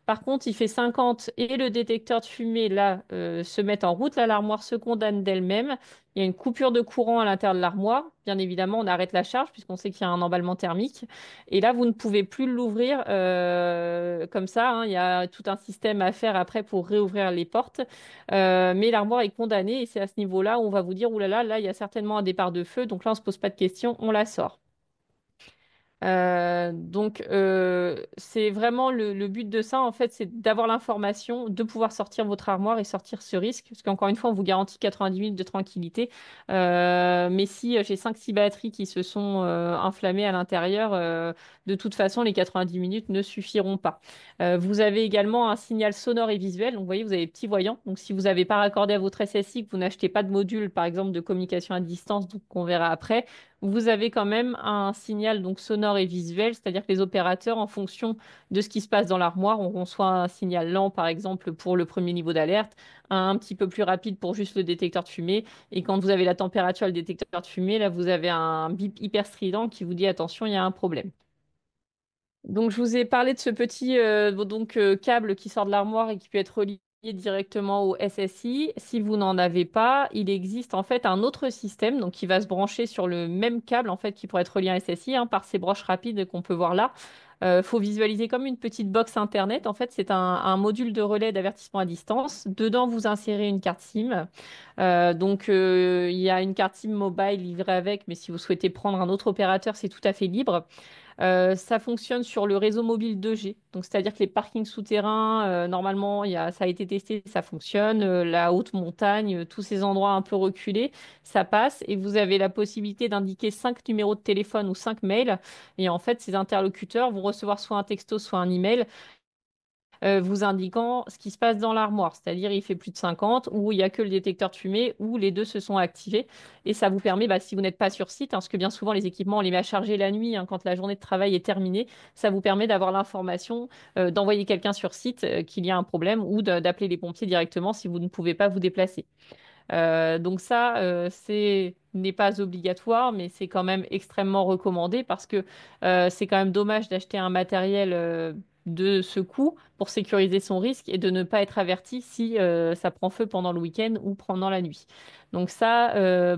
Par contre, il fait 50 et le détecteur de fumée, là, se met en route. Là, l'armoire se condamne d'elle-même. Il y a une coupure de courant à l'intérieur de l'armoire. Bien évidemment, on arrête la charge puisqu'on sait qu'il y a un emballement thermique. Et là, vous ne pouvez plus l'ouvrir comme ça, hein. Il y a tout un système à faire après pour réouvrir les portes. Mais l'armoire est condamnée et c'est à ce niveau-là où on va vous dire, oulala, là, il y a certainement un départ de feu. Donc là, on ne se pose pas de questions, on la sort. C'est vraiment le but de ça, en fait, c'est d'avoir l'information, de pouvoir sortir votre armoire et sortir ce risque. Parce qu'encore une fois, on vous garantit 90 minutes de tranquillité. Mais si j'ai 5-6 batteries qui se sont inflammées à l'intérieur, de toute façon, les 90 minutes ne suffiront pas. Vous avez également un signal sonore et visuel. Donc, vous voyez, vous avez des petits voyants. Donc, si vous n'avez pas raccordé à votre SSI, que vous n'achetez pas de module, par exemple, de communication à distance, donc qu'on verra après, vous avez quand même un signal donc sonore et visuel, c'est-à-dire que les opérateurs, en fonction de ce qui se passe dans l'armoire, auront soit un signal lent, par exemple, pour le premier niveau d'alerte, un petit peu plus rapide pour juste le détecteur de fumée. Et quand vous avez la température et le détecteur de fumée, là, vous avez un bip hyper strident qui vous dit attention, il y a un problème. Donc, je vous ai parlé de ce petit câble qui sort de l'armoire et qui peut être relié directement au SSI. Si vous n'en avez pas, il existe en fait un autre système donc qui va se brancher sur le même câble en fait qui pourrait être relié à un SSI, hein, par ces broches rapides qu'on peut voir là. Faut visualiser comme une petite box Internet. En fait, c'est un module de relais d'avertissement à distance. Dedans, vous insérez une carte SIM. Il y a une carte SIM mobile livrée avec, mais si vous souhaitez prendre un autre opérateur, c'est tout à fait libre. Ça fonctionne sur le réseau mobile 2G. Donc, c'est-à-dire que les parkings souterrains, normalement, ça a été testé, ça fonctionne. La haute montagne, tous ces endroits un peu reculés, ça passe. Et vous avez la possibilité d'indiquer 5 numéros de téléphone ou 5 mails. Et en fait, ces interlocuteurs vont recevoir soit un texto, soit un email vous indiquant ce qui se passe dans l'armoire, c'est-à-dire il fait plus de 50, ou il n'y a que le détecteur de fumée, ou les deux se sont activés. Et ça vous permet, si vous n'êtes pas sur site, hein, parce que bien souvent les équipements, on les met à charger la nuit, hein, quand la journée de travail est terminée, ça vous permet d'avoir l'information, d'envoyer quelqu'un sur site qu'il y a un problème, ou d'appeler les pompiers directement si vous ne pouvez pas vous déplacer. Donc ça, c'est n'est pas obligatoire, mais c'est quand même extrêmement recommandé parce que c'est quand même dommage d'acheter un matériel de ce coût pour sécuriser son risque et de ne pas être averti si ça prend feu pendant le week-end ou pendant la nuit. Donc ça,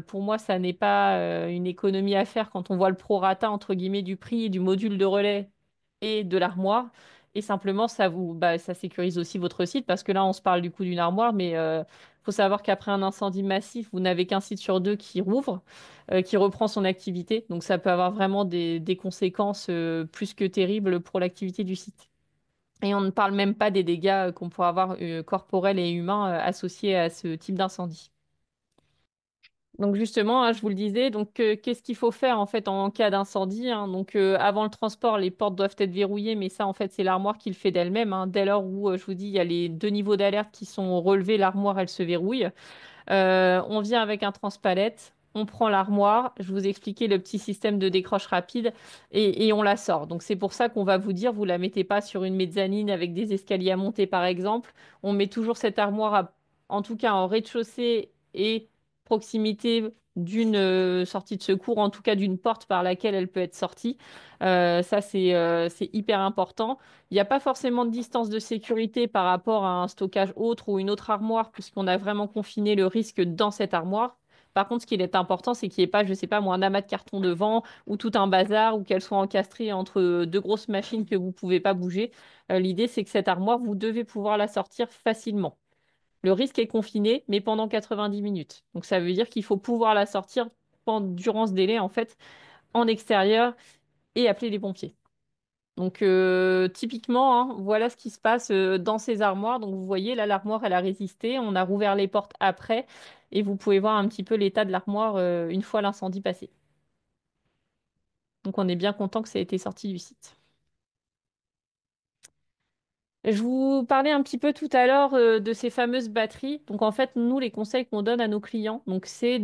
pour moi, ça n'est pas une économie à faire quand on voit le prorata, entre guillemets, du prix du module de relais et de l'armoire. Et simplement, ça sécurise aussi votre site parce que là, on se parle du coup d'une armoire, mais faut savoir qu'après un incendie massif, vous n'avez qu'un site sur deux qui rouvre, qui reprend son activité. Donc ça peut avoir vraiment des conséquences plus que terribles pour l'activité du site. Et on ne parle même pas des dégâts qu'on pourrait avoir corporels et humains associés à ce type d'incendie. Donc justement, hein, je vous le disais, donc qu'est-ce qu'il faut faire en fait en cas d'incendie, hein. Donc avant le transport, les portes doivent être verrouillées, mais ça en fait c'est l'armoire qui le fait d'elle-même, hein. Dès lors où je vous dis il y a les deux niveaux d'alerte qui sont relevés, l'armoire elle se verrouille. On vient avec un transpalette, on prend l'armoire, je vous expliquais le petit système de décroche rapide et on la sort. Donc c'est pour ça qu'on va vous dire, vous la mettez pas sur une mezzanine avec des escaliers à monter par exemple. On met toujours cette armoire en tout cas en rez-de-chaussée et proximité d'une sortie de secours, en tout cas d'une porte par laquelle elle peut être sortie. Ça c'est hyper important. Il n'y a pas forcément de distance de sécurité par rapport à un stockage autre ou une autre armoire, puisqu'on a vraiment confiné le risque dans cette armoire. Par contre, ce qui est important, c'est qu'il n'y ait pas, je sais pas moi, un amas de carton devant ou tout un bazar ou qu'elle soit encastrée entre deux grosses machines que vous ne pouvez pas bouger. L'idée, c'est que cette armoire, vous devez pouvoir la sortir facilement. Le risque est confiné, mais pendant 90 minutes. Donc ça veut dire qu'il faut pouvoir la sortir durant ce délai, en fait, en extérieur et appeler les pompiers. Donc typiquement, hein, voilà ce qui se passe dans ces armoires. Donc vous voyez, là, l'armoire, elle a résisté. On a rouvert les portes après. Et vous pouvez voir un petit peu l'état de l'armoire une fois l'incendie passé. Donc on est bien content que ça ait été sorti du site. Je vous parlais un petit peu tout à l'heure de ces fameuses batteries. Donc en fait, nous, les conseils qu'on donne à nos clients, donc c'est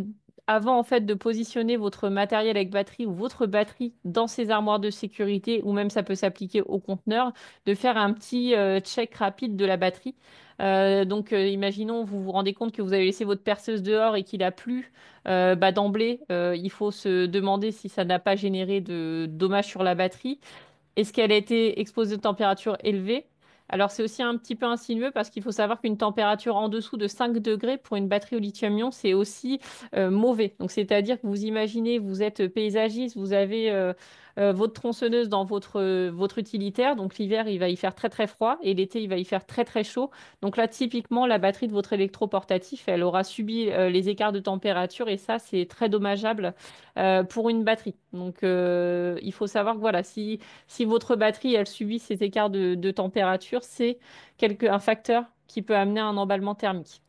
avant en fait de positionner votre matériel avec batterie ou votre batterie dans ces armoires de sécurité, ou même ça peut s'appliquer au conteneur, de faire un petit check rapide de la batterie. Donc imaginons, vous vous rendez compte que vous avez laissé votre perceuse dehors et qu'il a plu, d'emblée, il faut se demander si ça n'a pas généré de dommages sur la batterie. Est-ce qu'elle a été exposée de température élevée? Alors c'est aussi un petit peu insinueux parce qu'il faut savoir qu'une température en dessous de 5 degrés pour une batterie au lithium-ion, c'est aussi mauvais. Donc c'est-à-dire que vous imaginez, vous êtes paysagiste, vous avez votre tronçonneuse dans votre utilitaire, donc l'hiver il va y faire très très froid et l'été il va y faire très très chaud. Donc là typiquement la batterie de votre électroportatif, elle aura subi les écarts de température et ça c'est très dommageable pour une batterie. Donc il faut savoir que voilà, si votre batterie, elle subit ces écarts de température, c'est un facteur qui peut amener à un emballement thermique.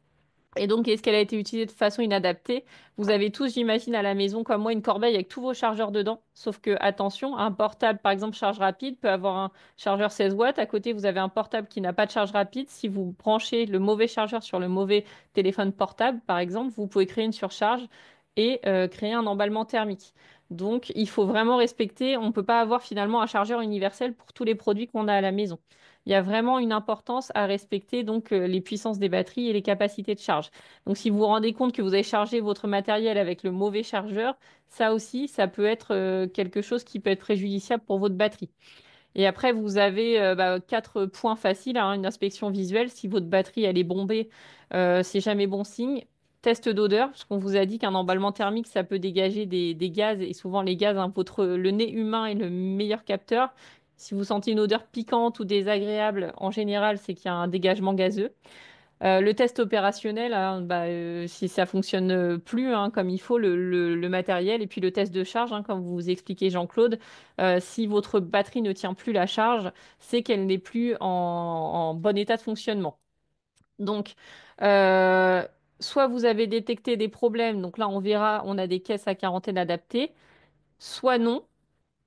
Et donc, est-ce qu'elle a été utilisée de façon inadaptée? Vous avez tous, j'imagine, à la maison, comme moi, une corbeille avec tous vos chargeurs dedans. Sauf que, attention, un portable, par exemple, charge rapide, peut avoir un chargeur 16 watts. À côté, vous avez un portable qui n'a pas de charge rapide. Si vous branchez le mauvais chargeur sur le mauvais téléphone portable, par exemple, vous pouvez créer une surcharge et créer un emballement thermique. Donc, il faut vraiment respecter. On ne peut pas avoir finalement un chargeur universel pour tous les produits qu'on a à la maison. Il y a vraiment une importance à respecter donc les puissances des batteries et les capacités de charge. Donc si vous vous rendez compte que vous avez chargé votre matériel avec le mauvais chargeur, ça aussi, ça peut être quelque chose qui peut être préjudiciable pour votre batterie. Et après, vous avez quatre points faciles, hein, une inspection visuelle. Si votre batterie elle est bombée, c'est jamais bon signe. Test d'odeur, parce qu'on vous a dit qu'un emballement thermique, ça peut dégager des gaz, et souvent les gaz, hein, le nez humain est le meilleur capteur. Si vous sentez une odeur piquante ou désagréable, en général, c'est qu'il y a un dégagement gazeux. Le test opérationnel, hein, si ça fonctionne plus hein, comme il faut, le matériel, et puis le test de charge, hein, comme vous expliquez Jean-Claude, si votre batterie ne tient plus la charge, c'est qu'elle n'est plus en bon état de fonctionnement. Donc, euh, soit vous avez détecté des problèmes, donc là on verra, on a des caisses à quarantaine adaptées, soit non.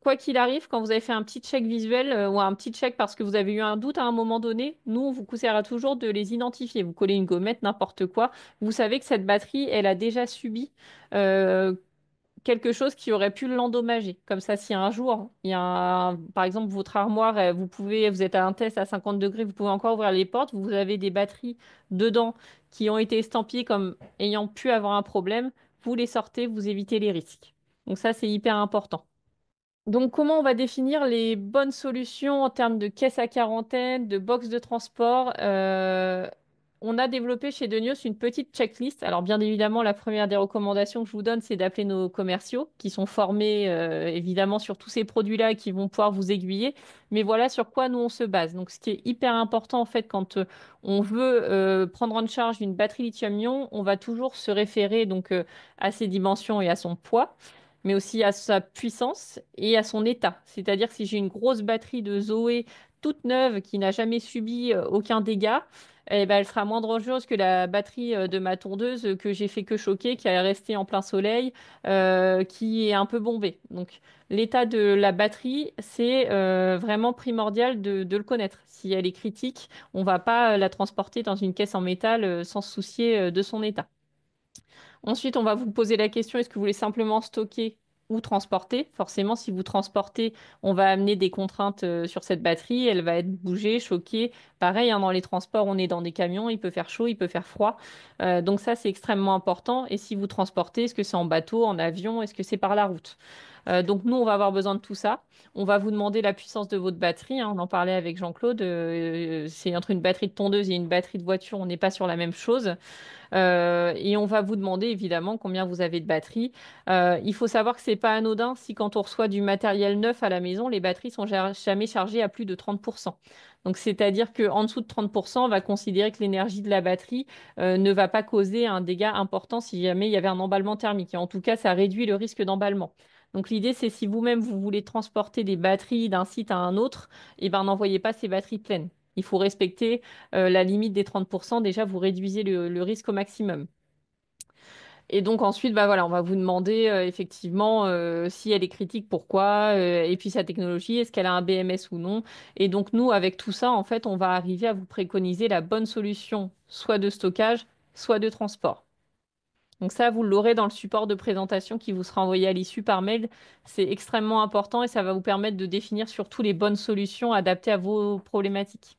Quoi qu'il arrive, quand vous avez fait un petit check visuel ou un petit check parce que vous avez eu un doute à un moment donné, nous, on vous conseillera toujours de les identifier. Vous collez une gommette, n'importe quoi. Vous savez que cette batterie, elle a déjà subi euh, quelque chose qui aurait pu l'endommager. Comme ça, si un jour, il y a par exemple votre armoire, vous êtes à un test à 50 degrés, vous pouvez encore ouvrir les portes, vous avez des batteries dedans qui ont été estampillées comme ayant pu avoir un problème, vous les sortez, vous évitez les risques. Donc ça, c'est hyper important. Donc, comment on va définir les bonnes solutions en termes de caisse à quarantaine, de box de transport? On a développé chez Denios une petite checklist. Alors, bien évidemment, la première des recommandations que je vous donne, c'est d'appeler nos commerciaux qui sont formés évidemment sur tous ces produits-là et qui vont pouvoir vous aiguiller. Mais voilà sur quoi nous on se base. Donc, ce qui est hyper important en fait quand on veut prendre en charge une batterie lithium-ion, on va toujours se référer donc à ses dimensions et à son poids, mais aussi à sa puissance et à son état. C'est-à-dire que si j'ai une grosse batterie de Zoé toute neuve qui n'a jamais subi aucun dégât, eh ben, elle sera moins dangereuse que la batterie de ma tondeuse que j'ai fait que choquer, qui est restée en plein soleil, qui est un peu bombée. Donc, l'état de la batterie, c'est vraiment primordial de le connaître. Si elle est critique, on ne va pas la transporter dans une caisse en métal sans se soucier de son état. Ensuite, on va vous poser la question, est-ce que vous voulez simplement stocker ou transporter? Forcément, si vous transportez, on va amener des contraintes sur cette batterie. Elle va être bougée, choquée. Pareil, hein, dans les transports, on est dans des camions, il peut faire chaud, il peut faire froid. Donc ça, c'est extrêmement important. Et si vous transportez, est-ce que c'est en bateau, en avion, est-ce que c'est par la route? Donc nous, on va avoir besoin de tout ça. On va vous demander la puissance de votre batterie, hein. On en parlait avec Jean-Claude. C'est entre une batterie de tondeuse et une batterie de voiture, on n'est pas sur la même chose. Et on va vous demander évidemment combien vous avez de batterie. Il faut savoir que c'est pas anodin si quand on reçoit du matériel neuf à la maison, les batteries sont jamais chargées à plus de 30%. Donc c'est-à-dire qu'en dessous de 30%, on va considérer que l'énergie de la batterie ne va pas causer un dégât important si jamais il y avait un emballement thermique. Et en tout cas, ça réduit le risque d'emballement. Donc l'idée, c'est si vous-même vous voulez transporter des batteries d'un site à un autre, eh ben n'envoyez pas ces batteries pleines. Il faut respecter la limite des 30%. Déjà, vous réduisez le risque au maximum. Et donc ensuite, bah voilà, on va vous demander effectivement si elle est critique, pourquoi, et puis sa technologie, est-ce qu'elle a un BMS ou non. Et donc nous, avec tout ça, en fait, on va arriver à vous préconiser la bonne solution, soit de stockage, soit de transport. Donc ça, vous l'aurez dans le support de présentation qui vous sera envoyé à l'issue par mail. C'est extrêmement important et ça va vous permettre de définir surtout les bonnes solutions adaptées à vos problématiques.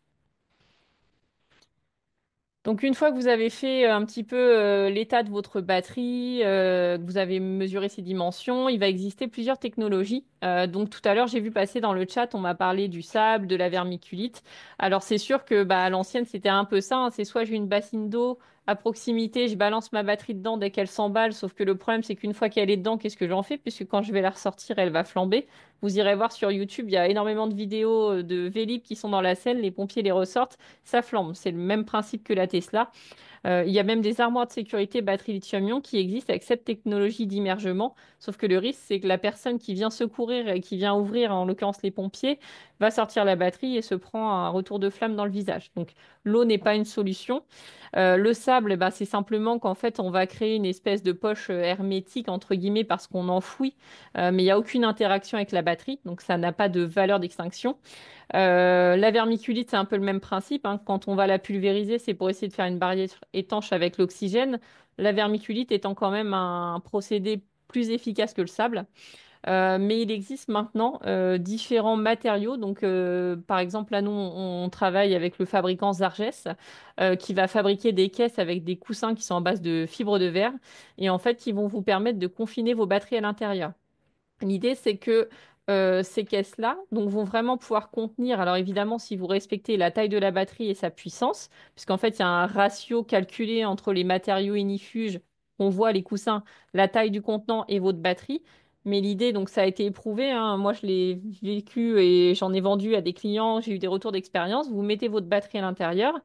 Donc une fois que vous avez fait un petit peu l'état de votre batterie, que vous avez mesuré ses dimensions, il va exister plusieurs technologies. Donc tout à l'heure, j'ai vu passer dans le chat, on m'a parlé du sable, de la vermiculite. Alors c'est sûr que bah, à l'ancienne, c'était un peu ça, hein. C'est soit j'ai une bassine d'eau à proximité, je balance ma batterie dedans dès qu'elle s'emballe, sauf que le problème, c'est qu'une fois qu'elle est dedans, qu'est-ce que j'en fais? Puisque quand je vais la ressortir, elle va flamber. Vous irez voir sur YouTube, il y a énormément de vidéos de Vélib qui sont dans la Seine, les pompiers les ressortent, ça flambe. C'est le même principe que la Tesla. Il y a même des armoires de sécurité batterie lithium-ion qui existent avec cette technologie d'immergement. Sauf que le risque, c'est que la personne qui vient secourir et qui vient ouvrir, en l'occurrence les pompiers, va sortir la batterie et se prend un retour de flamme dans le visage. Donc l'eau n'est pas une solution. Le sable, bah, c'est simplement qu'en fait, on va créer une espèce de poche hermétique, entre guillemets, parce qu'on enfouit, mais il n'y a aucune interaction avec la batterie, donc ça n'a pas de valeur d'extinction. La vermiculite, c'est un peu le même principe, hein. Quand on va la pulvériser, c'est pour essayer de faire une barrière étanche avec l'oxygène. La vermiculite étant quand même un procédé plus efficace que le sable. Mais il existe maintenant différents matériaux. Donc, par exemple, là, nous, on travaille avec le fabricant Zargès, qui va fabriquer des caisses avec des coussins qui sont en base de fibres de verre et en fait, qui vont vous permettre de confiner vos batteries à l'intérieur. L'idée, c'est que ces caisses-là donc, vont vraiment pouvoir contenir, alors évidemment, si vous respectez la taille de la batterie et sa puissance, puisqu'en fait, il y a un ratio calculé entre les matériaux inifuges, on voit les coussins, la taille du contenant et votre batterie. Mais l'idée, donc ça a été éprouvé, hein. Moi, je l'ai vécu et j'en ai vendu à des clients, j'ai eu des retours d'expérience. Vous mettez votre batterie à l'intérieur.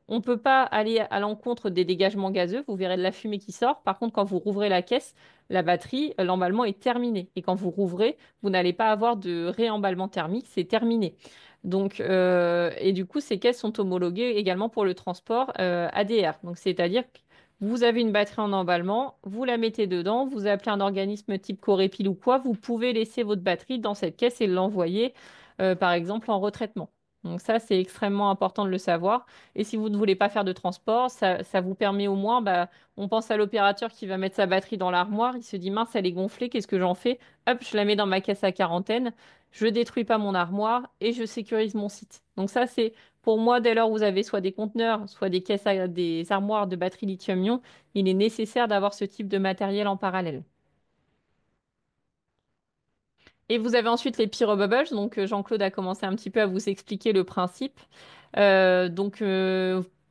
On ne peut pas aller à l'encontre des dégagements gazeux, vous verrez de la fumée qui sort. Par contre, quand vous rouvrez la caisse, la batterie, l'emballement est terminé. Et quand vous rouvrez, vous n'allez pas avoir de réemballement thermique, c'est terminé. Donc, et du coup, ces caisses sont homologuées également pour le transport ADR. Donc, c'est-à-dire que vous avez une batterie en emballement, vous la mettez dedans, vous appelez un organisme type Corépil ou quoi, vous pouvez laisser votre batterie dans cette caisse et l'envoyer, par exemple, en retraitement. Donc ça, c'est extrêmement important de le savoir. Et si vous ne voulez pas faire de transport, ça vous permet au moins, bah, on pense à l'opérateur qui va mettre sa batterie dans l'armoire, il se dit mince, elle est gonflée, qu'est-ce que j'en fais? Hop, je la mets dans ma caisse à quarantaine, je détruis pas mon armoire et je sécurise mon site. Donc ça, c'est pour moi, dès lors où vous avez soit des conteneurs, soit des caisses des armoires de batterie lithium-ion, il est nécessaire d'avoir ce type de matériel en parallèle. Et vous avez ensuite les pyrobubbles. Donc Jean-Claude a commencé un petit peu à vous expliquer le principe. Donc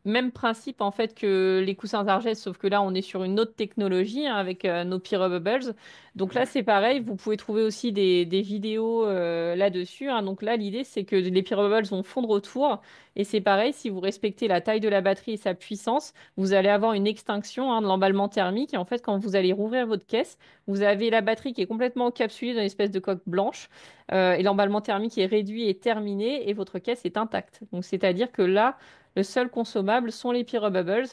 même principe en fait que les coussins Zarges, sauf que là on est sur une autre technologie hein, avec nos Pyro Bubbles. Donc là c'est pareil, vous pouvez trouver aussi des vidéos là-dessus, hein. Donc là l'idée c'est que les Pyro Bubbles vont fondre autour et c'est pareil, si vous respectez la taille de la batterie et sa puissance, vous allez avoir une extinction hein, de l'emballement thermique et en fait quand vous allez rouvrir votre caisse, vous avez la batterie qui est complètement encapsulée dans une espèce de coque blanche et l'emballement thermique est réduit et terminé et votre caisse est intacte. Donc c'est-à-dire que là le seul consommable sont les Pyro Bubbles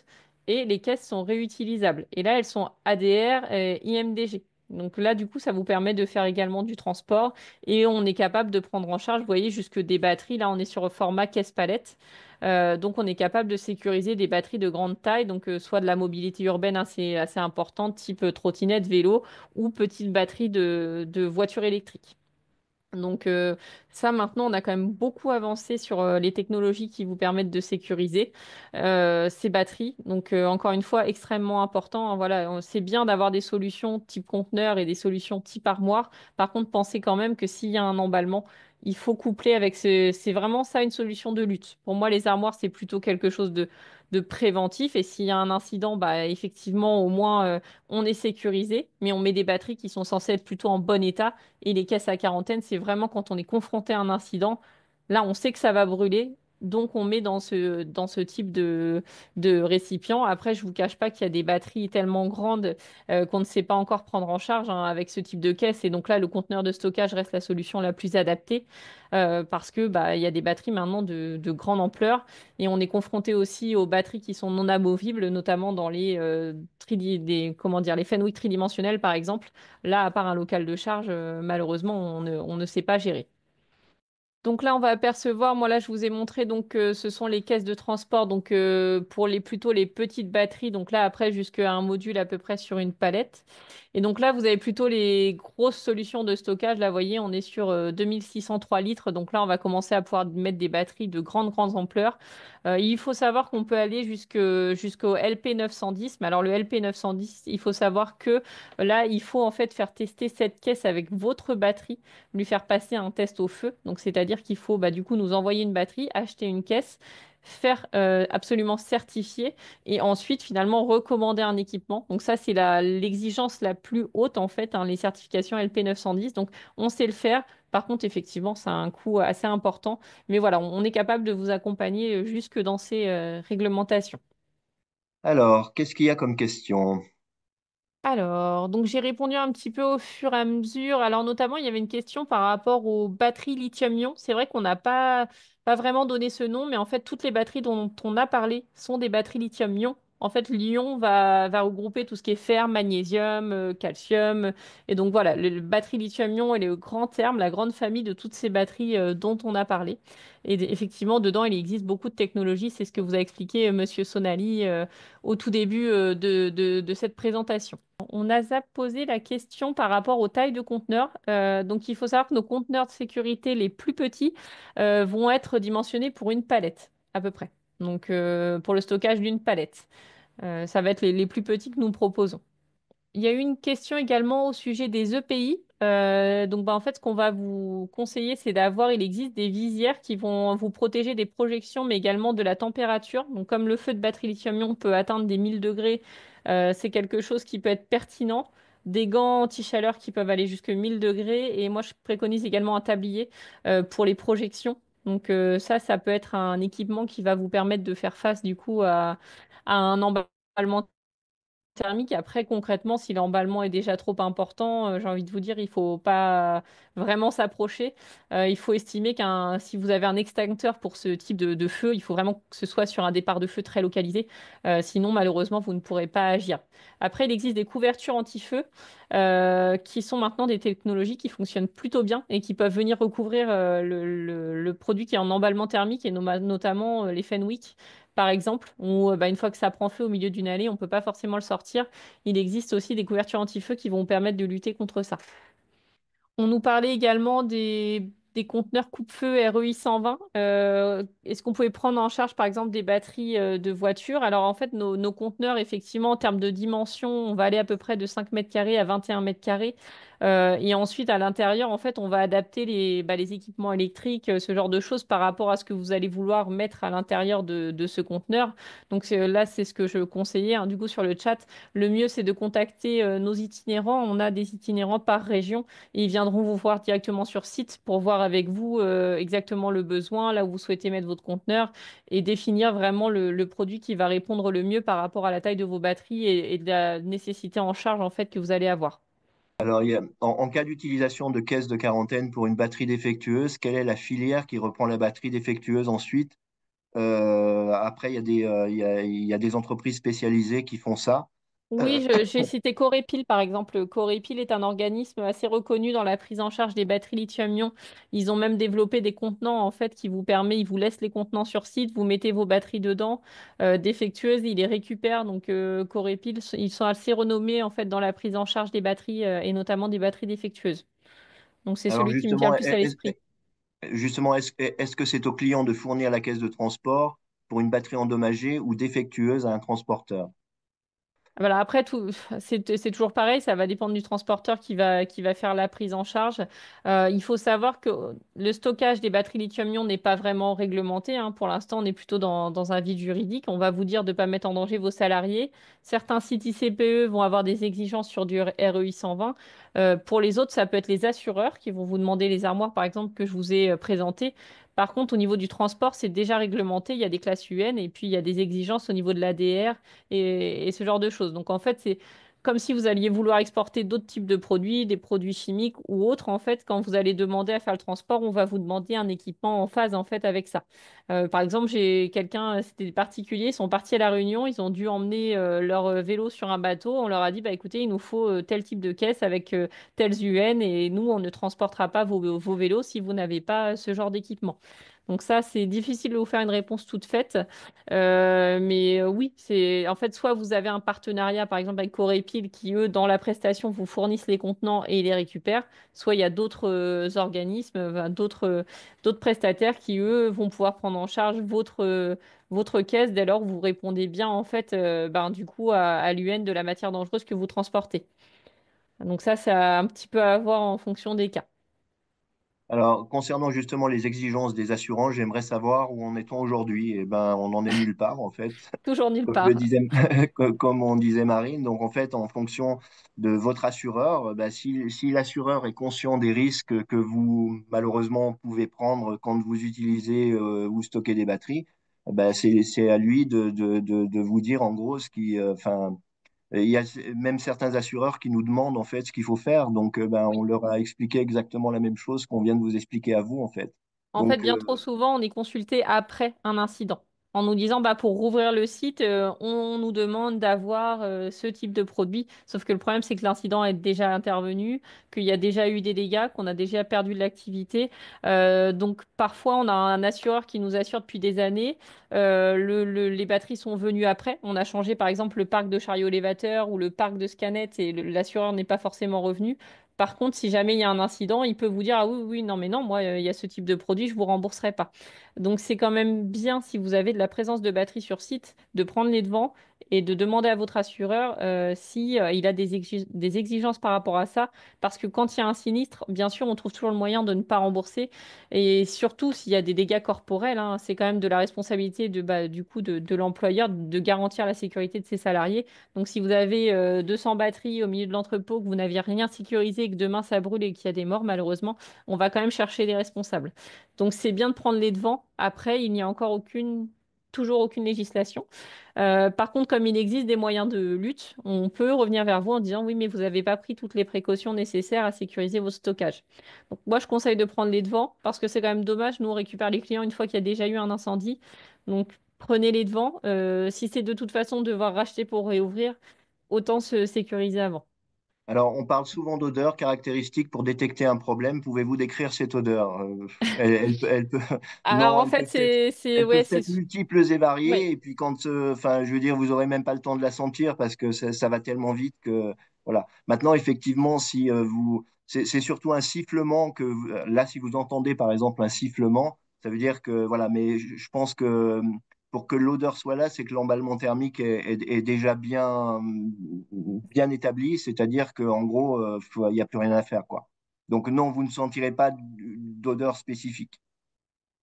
et les caisses sont réutilisables. Et là, elles sont ADR et IMDG. Donc là, du coup, ça vous permet de faire également du transport et on est capable de prendre en charge, vous voyez, jusque des batteries. Là, on est sur le format caisse-palette. Donc, on est capable de sécuriser des batteries de grande taille, donc soit de la mobilité urbaine assez importante, type trottinette, vélo, ou petite batterie de voiture électrique. Donc ça, maintenant, on a quand même beaucoup avancé sur les technologies qui vous permettent de sécuriser ces batteries. Donc encore une fois, extrêmement important, hein. Voilà, c'est bien d'avoir des solutions type conteneur et des solutions type armoire. Par contre, pensez quand même que s'il y a un emballement, il faut coupler avec c'est vraiment ça une solution de lutte. Pour moi, les armoires, c'est plutôt quelque chose de préventif. Et s'il y a un incident, bah, effectivement, au moins, on est sécurisé, mais on met des batteries qui sont censées être plutôt en bon état et les caisses à quarantaine, c'est vraiment quand on est confronté à un incident. Là, on sait que ça va brûler. Donc, on met dans ce type de récipient. Après, je ne vous cache pas qu'il y a des batteries tellement grandes qu'on ne sait pas encore prendre en charge hein, avec ce type de caisse. Et donc là, le conteneur de stockage reste la solution la plus adaptée parce que bah, il y a des batteries maintenant de grande ampleur. Et on est confronté aussi aux batteries qui sont non amovibles, notamment dans comment dire, les Fenwick tridimensionnels, par exemple. Là, à part un local de charge, malheureusement, on ne sait pas gérer. Donc là, on va apercevoir, moi là, je vous ai montré, donc ce sont les caisses de transport, donc pour plutôt les petites batteries, donc là, après, jusqu'à un module à peu près sur une palette. Et donc là, vous avez plutôt les grosses solutions de stockage. Là, vous voyez, on est sur 2603 litres, donc là, on va commencer à pouvoir mettre des batteries de grandes ampleurs. Il faut savoir qu'on peut aller jusqu'au LP 910, mais alors le LP 910, il faut savoir que là, il faut en fait faire tester cette caisse avec votre batterie, lui faire passer un test au feu. Donc, c'est-à-dire qu'il faut bah, du coup nous envoyer une batterie, acheter une caisse, faire absolument certifier et ensuite finalement recommander un équipement. Donc ça, c'est l'exigence la plus haute en fait, hein, les certifications LP 910. Donc, on sait le faire. Par contre, effectivement, ça a un coût assez important. Mais voilà, on est capable de vous accompagner jusque dans ces réglementations. Alors, qu'est-ce qu'il y a comme question? Alors, donc j'ai répondu un petit peu au fur et à mesure. Alors, notamment, il y avait une question par rapport aux batteries lithium-ion. C'est vrai qu'on n'a pas vraiment donné ce nom, mais en fait, toutes les batteries dont on a parlé sont des batteries lithium-ion. En fait, l'ion va regrouper tout ce qui est fer, magnésium, calcium. Et donc, voilà, le batterie lithium-ion est le grand terme, la grande famille de toutes ces batteries dont on a parlé. Et effectivement, dedans, il existe beaucoup de technologies. C'est ce que vous a expliqué Monsieur Sonali au tout début de cette présentation. On a posé la question par rapport aux tailles de conteneurs. Donc, il faut savoir que nos conteneurs de sécurité les plus petits vont être dimensionnés pour une palette, à peu près. Donc, pour le stockage d'une palette. Ça va être les plus petits que nous proposons. Il y a eu une question également au sujet des EPI. Donc, bah, en fait, ce qu'on va vous conseiller, c'est d'avoir, il existe des visières qui vont vous protéger des projections, mais également de la température. Donc, comme le feu de batterie lithium-ion peut atteindre des 1000 degrés, c'est quelque chose qui peut être pertinent. Des gants anti-chaleur qui peuvent aller jusqu'à 1000 degrés. Et moi, je préconise également un tablier pour les projections. Donc, ça peut être un équipement qui va vous permettre de faire face, du coup, à un emballement thermique. Après, concrètement, si l'emballement est déjà trop important, j'ai envie de vous dire, il faut pas vraiment s'approcher. Il faut estimer si vous avez un extincteur pour ce type de feu, il faut vraiment que ce soit sur un départ de feu très localisé. Sinon, malheureusement, vous ne pourrez pas agir. Après, il existe des couvertures anti-feu qui sont maintenant des technologies qui fonctionnent plutôt bien et qui peuvent venir recouvrir le produit qui est en emballement thermique et notamment les Fenwick par exemple, où bah, une fois que ça prend feu au milieu d'une allée, on ne peut pas forcément le sortir. Il existe aussi des couvertures anti-feu qui vont permettre de lutter contre ça. On nous parlait également des conteneurs coupe-feu REI 120. Est-ce qu'on pouvait prendre en charge, par exemple, des batteries de voiture? Alors, en fait, nos conteneurs, effectivement, en termes de dimension, on va aller à peu près de 5 mètres carrés à 21 mètres carrés. Et ensuite, à l'intérieur, en fait, on va adapter les équipements électriques, ce genre de choses par rapport à ce que vous allez vouloir mettre à l'intérieur de ce conteneur. Donc là, c'est ce que je conseillais, hein. Du coup, sur le chat, le mieux, c'est de contacter nos itinérants. On a des itinérants par région et ils viendront vous voir directement sur site pour voir avec vous exactement le besoin, là où vous souhaitez mettre votre conteneur et définir vraiment le produit qui va répondre le mieux par rapport à la taille de vos batteries et de la nécessité en charge en fait que vous allez avoir. Alors, en cas d'utilisation de caisse de quarantaine pour une batterie défectueuse, quelle est la filière qui reprend la batterie défectueuse ensuite? Après, il y a des entreprises spécialisées qui font ça. Oui, j'ai cité Corépil par exemple. Corépil est un organisme assez reconnu dans la prise en charge des batteries lithium-ion. Ils ont même développé des contenants en fait qui vous permet, ils vous laissent les contenants sur site, vous mettez vos batteries dedans, défectueuses, ils les récupèrent. Donc Corépil, ils sont assez renommés en fait dans la prise en charge des batteries et notamment des batteries défectueuses. Donc c'est Alors celui qui me vient le plus à l'esprit. justement, est-ce que c'est au client de fournir la caisse de transport pour une batterie endommagée ou défectueuse à un transporteur? Voilà, après, tout, c'est toujours pareil, ça va dépendre du transporteur qui va faire la prise en charge. Il faut savoir que le stockage des batteries lithium-ion n'est pas vraiment réglementé, hein. Pour l'instant, on est plutôt dans un vide juridique. On va vous dire de ne pas mettre en danger vos salariés. Certains sites ICPE vont avoir des exigences sur du REI 120. Pour les autres, ça peut être les assureurs qui vont vous demander les armoires, par exemple, que je vous ai présentées. Par contre, au niveau du transport, c'est déjà réglementé. Il y a des classes UN et puis il y a des exigences au niveau de l'ADR et ce genre de choses. Donc en fait, c'est comme si vous alliez vouloir exporter d'autres types de produits, des produits chimiques ou autres. En fait, quand vous allez demander à faire le transport, on va vous demander un équipement en phase en fait avec ça. Par exemple, j'ai quelqu'un, c'était des particuliers, ils sont partis à La Réunion, ils ont dû emmener leur vélo sur un bateau. On leur a dit, bah écoutez, il nous faut tel type de caisse avec tels UN et nous, on ne transportera pas vos vélos si vous n'avez pas ce genre d'équipement. Donc ça, c'est difficile de vous faire une réponse toute faite. Mais oui, c'est en fait soit vous avez un partenariat par exemple avec Corépil qui eux dans la prestation vous fournissent les contenants et ils les récupèrent, soit il y a d'autres organismes, d'autres prestataires qui eux vont pouvoir prendre en charge votre caisse dès lors que vous répondez bien en fait ben, du coup à l'UN de la matière dangereuse que vous transportez. Donc ça a un petit peu à voir en fonction des cas. Alors, concernant justement les exigences des assurances, j'aimerais savoir où en est-on aujourd'hui. Eh ben, on n'en est nulle part, en fait. Toujours nulle Comme le part. disait, comme on disait Marine. Donc, en fait, en fonction de votre assureur, bah, si l'assureur est conscient des risques que vous, malheureusement, pouvez prendre quand vous utilisez ou stockez des batteries, bah, c'est à lui de vous dire, en gros, ce qui, enfin, il y a même certains assureurs qui nous demandent, en fait, ce qu'il faut faire. Donc, ben, on leur a expliqué exactement la même chose qu'on vient de vous expliquer à vous, en fait. En fait, Donc, bien trop souvent, on est consulté après un incident. En nous disant, bah, pour rouvrir le site, on nous demande d'avoir ce type de produit. Sauf que le problème, c'est que l'incident est déjà intervenu, qu'il y a déjà eu des dégâts, qu'on a déjà perdu de l'activité. Donc, parfois, on a un assureur qui nous assure depuis des années. Les batteries sont venues après. On a changé, par exemple, le parc de chariot élévateur ou le parc de scannettes et l'assureur n'est pas forcément revenu. Par contre, si jamais il y a un incident, il peut vous dire, ah oui, oui, non, mais non, moi, il y a ce type de produit, je vous rembourserai pas. Donc, c'est quand même bien, si vous avez de la présence de batterie sur site, de prendre les devants et de demander à votre assureur si, il a des exigences par rapport à ça. Parce que quand il y a un sinistre, bien sûr, on trouve toujours le moyen de ne pas rembourser. Et surtout, s'il y a des dégâts corporels, hein, c'est quand même de la responsabilité du coup, de l'employeur de garantir la sécurité de ses salariés. Donc, si vous avez 200 batteries au milieu de l'entrepôt, que vous n'aviez rien sécurisé et que demain ça brûle et qu'il y a des morts, malheureusement, on va quand même chercher les responsables. Donc, c'est bien de prendre les devants. Après, il n'y a encore toujours aucune législation. Par contre, comme il existe des moyens de lutte, on peut revenir vers vous en disant oui, mais vous n'avez pas pris toutes les précautions nécessaires à sécuriser vos stockages. Donc, moi, je conseille de prendre les devants parce que c'est quand même dommage. Nous, on récupère les clients une fois qu'il y a déjà eu un incendie. Donc, prenez les devants. Si c'est de toute façon devoir racheter pour réouvrir, autant se sécuriser avant. alors, on parle souvent d'odeur caractéristique pour détecter un problème. Pouvez-vous décrire cette odeur? Alors Non, en fait, elles ouais, peuvent être multiples et ouais. variées. Et puis, enfin, je veux dire, vous aurez même pas le temps de la sentir parce que ça va tellement vite que, voilà. Maintenant, effectivement, si c'est surtout un sifflement là, si vous entendez par exemple un sifflement, ça veut dire que, voilà. Mais je pense que pour que l'odeur soit là, c'est que l'emballement thermique est déjà bien établi, c'est-à-dire qu'en gros, il n'y a plus rien à faire, quoi. Donc non, vous ne sentirez pas d'odeur spécifique.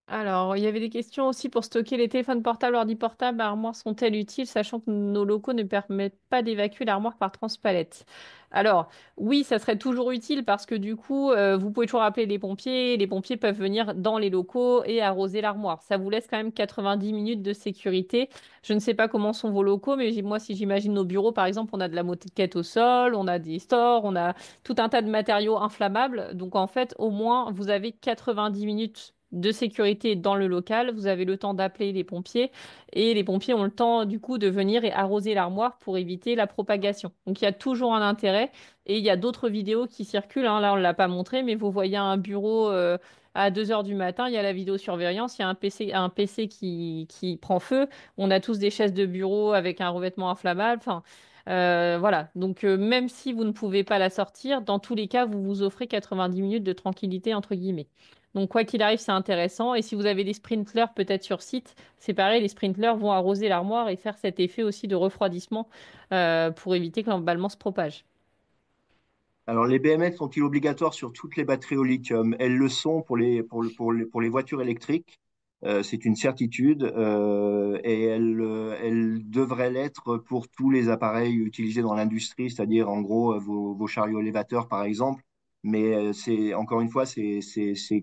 Alors, il y avait des questions aussi pour stocker les téléphones portables, ordi portables, armoires sont-elles utiles, sachant que nos locaux ne permettent pas d'évacuer l'armoire par transpalette? Alors, oui, ça serait toujours utile parce que du coup, vous pouvez toujours appeler les pompiers peuvent venir dans les locaux et arroser l'armoire. Ça vous laisse quand même 90 minutes de sécurité. Je ne sais pas comment sont vos locaux, mais moi, si j'imagine nos bureaux, par exemple, on a de la moquette au sol, on a des stores, on a tout un tas de matériaux inflammables. Donc, en fait, au moins, vous avez 90 minutes de sécurité dans le local. Vous avez le temps d'appeler les pompiers et les pompiers ont le temps du coup de venir et arroser l'armoire pour éviter la propagation. Donc il y a toujours un intérêt et il y a d'autres vidéos qui circulent, hein. Là, on ne l'a pas montré, mais vous voyez un bureau à 2 heures du matin, il y a la vidéosurveillance, il y a un PC qui prend feu. On a tous des chaises de bureau avec un revêtement inflammable. Enfin, voilà. Donc même si vous ne pouvez pas la sortir, dans tous les cas, vous vous offrez 90 minutes de tranquillité entre guillemets. Donc, quoi qu'il arrive, c'est intéressant. Et si vous avez des sprinklers peut-être sur site, c'est pareil, les sprinklers vont arroser l'armoire et faire cet effet aussi de refroidissement pour éviter que l'emballement se propage. Alors, les BMS sont-ils obligatoires sur toutes les batteries au lithium? Elles le sont pour les voitures électriques. C'est une certitude et elles devraient l'être pour tous les appareils utilisés dans l'industrie, c'est-à-dire en gros vos chariots élévateurs par exemple. Mais c'est encore une fois, c'est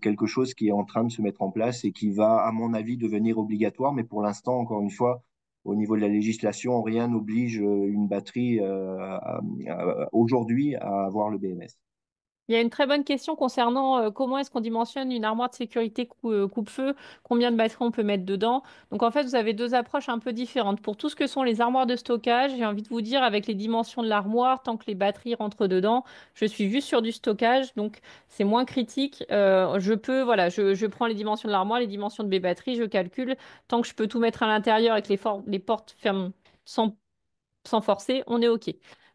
quelque chose qui est en train de se mettre en place et qui va, à mon avis, devenir obligatoire. Mais pour l'instant, encore une fois, au niveau de la législation, rien n'oblige une batterie aujourd'hui à avoir le BMS. Il y a une très bonne question concernant comment est-ce qu'on dimensionne une armoire de sécurité coupe-feu, combien de batteries on peut mettre dedans. Donc en fait, vous avez deux approches un peu différentes. Pour tout ce que sont les armoires de stockage, j'ai envie de vous dire, avec les dimensions de l'armoire, tant que les batteries rentrent dedans, je suis juste sur du stockage, donc c'est moins critique. Je peux, voilà, je prends les dimensions de l'armoire, les dimensions de mes batteries, je calcule. Tant que je peux tout mettre à l'intérieur et que les portes ferment sans forcer, on est OK.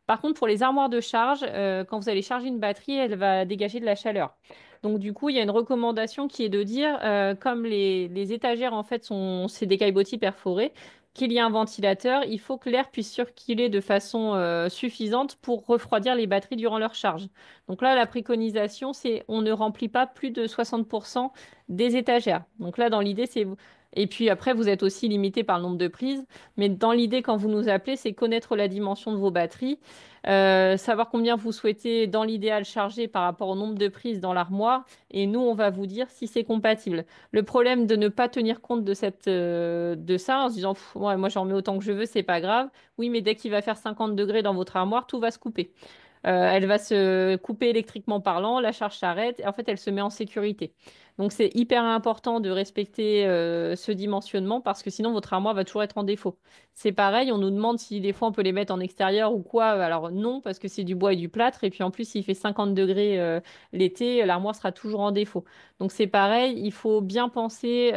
Par contre, pour les armoires de charge, quand vous allez charger une batterie, elle va dégager de la chaleur. Donc du coup, il y a une recommandation qui est de dire, comme les étagères en fait c'est des caillebotis perforés, qu'il y a un ventilateur, il faut que l'air puisse circuler de façon suffisante pour refroidir les batteries durant leur charge. Donc là, la préconisation, c'est on ne remplit pas plus de 60% des étagères. Donc là, dans l'idée, c'est... Et puis après, vous êtes aussi limité par le nombre de prises. Mais dans l'idée, quand vous nous appelez, c'est connaître la dimension de vos batteries, savoir combien vous souhaitez, dans l'idéal, charger par rapport au nombre de prises dans l'armoire. Et nous, on va vous dire si c'est compatible. Le problème de ne pas tenir compte de ça en se disant, pff, ouais, moi j'en mets autant que je veux, c'est pas grave. Oui, mais dès qu'il va faire 50 degrés dans votre armoire, tout va se couper. Elle va se couper électriquement parlant, la charge s'arrête et en fait elle se met en sécurité. Donc c'est hyper important de respecter ce dimensionnement parce que sinon votre armoire va toujours être en défaut. C'est pareil, on nous demande si des fois on peut les mettre en extérieur ou quoi. Alors non, parce que c'est du bois et du plâtre et puis en plus s'il fait 50 degrés l'été, l'armoire sera toujours en défaut. Donc c'est pareil, il faut bien penser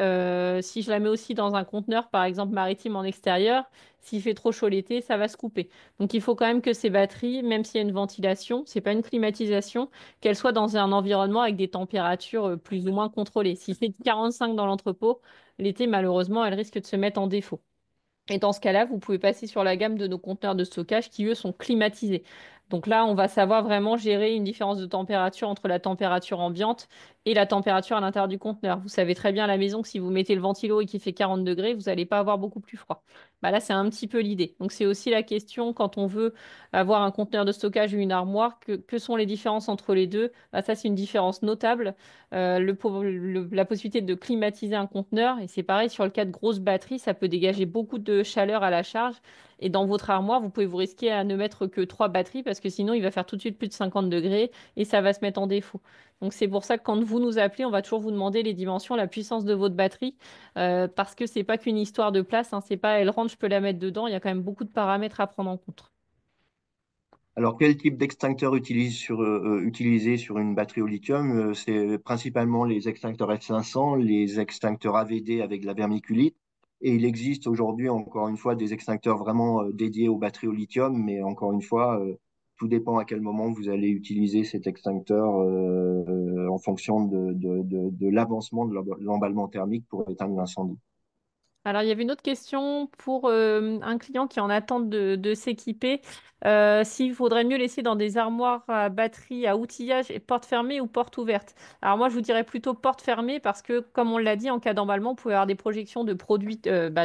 si je la mets aussi dans un conteneur par exemple maritime en extérieur, s'il fait trop chaud l'été, ça va se couper. Donc il faut quand même que ces batteries, même s'il y a une ventilation, c'est pas une climatisation, qu'elles soient dans un environnement avec des températures plus ou moins contrôlées. Si c'est 45 dans l'entrepôt, l'été, malheureusement, elles risquent de se mettre en défaut. Et dans ce cas-là, vous pouvez passer sur la gamme de nos conteneurs de stockage qui, eux, sont climatisés. Donc là, on va savoir vraiment gérer une différence de température entre la température ambiante et la température à l'intérieur du conteneur. Vous savez très bien à la maison que si vous mettez le ventilo et qu'il fait 40 degrés, vous n'allez pas avoir beaucoup plus froid. Bah là, c'est un petit peu l'idée. Donc c'est aussi la question quand on veut avoir un conteneur de stockage ou une armoire, que sont les différences entre les deux? Bah, ça, c'est une différence notable. La possibilité de climatiser un conteneur. Et c'est pareil, sur le cas de grosses batteries, ça peut dégager beaucoup de chaleur à la charge. Et dans votre armoire, vous pouvez vous risquer à ne mettre que trois batteries parce que sinon, il va faire tout de suite plus de 50 degrés et ça va se mettre en défaut. Donc c'est pour ça que quand vous nous appelez, on va toujours vous demander les dimensions, la puissance de votre batterie parce que c'est pas qu'une histoire de place, hein, c'est pas elle rentre, je peux la mettre dedans. Il y a quand même beaucoup de paramètres à prendre en compte. Alors, quel type d'extincteur utiliser sur une batterie au lithium? C'est principalement les extincteurs F500, les extincteurs AVD avec de la vermiculite. Et il existe aujourd'hui, encore une fois, des extincteurs vraiment dédiés aux batteries au lithium. Mais encore une fois, tout dépend à quel moment vous allez utiliser cet extincteur en fonction de l'avancement de l'emballement thermique pour éteindre l'incendie. Alors, il y avait une autre question pour un client qui est en attente de s'équiper. S'il faudrait mieux laisser dans des armoires à batterie, à outillage et porte fermée ou porte ouverte. Alors moi, je vous dirais plutôt porte fermée parce que, comme on l'a dit, en cas d'emballement, vous pouvez avoir des projections de produits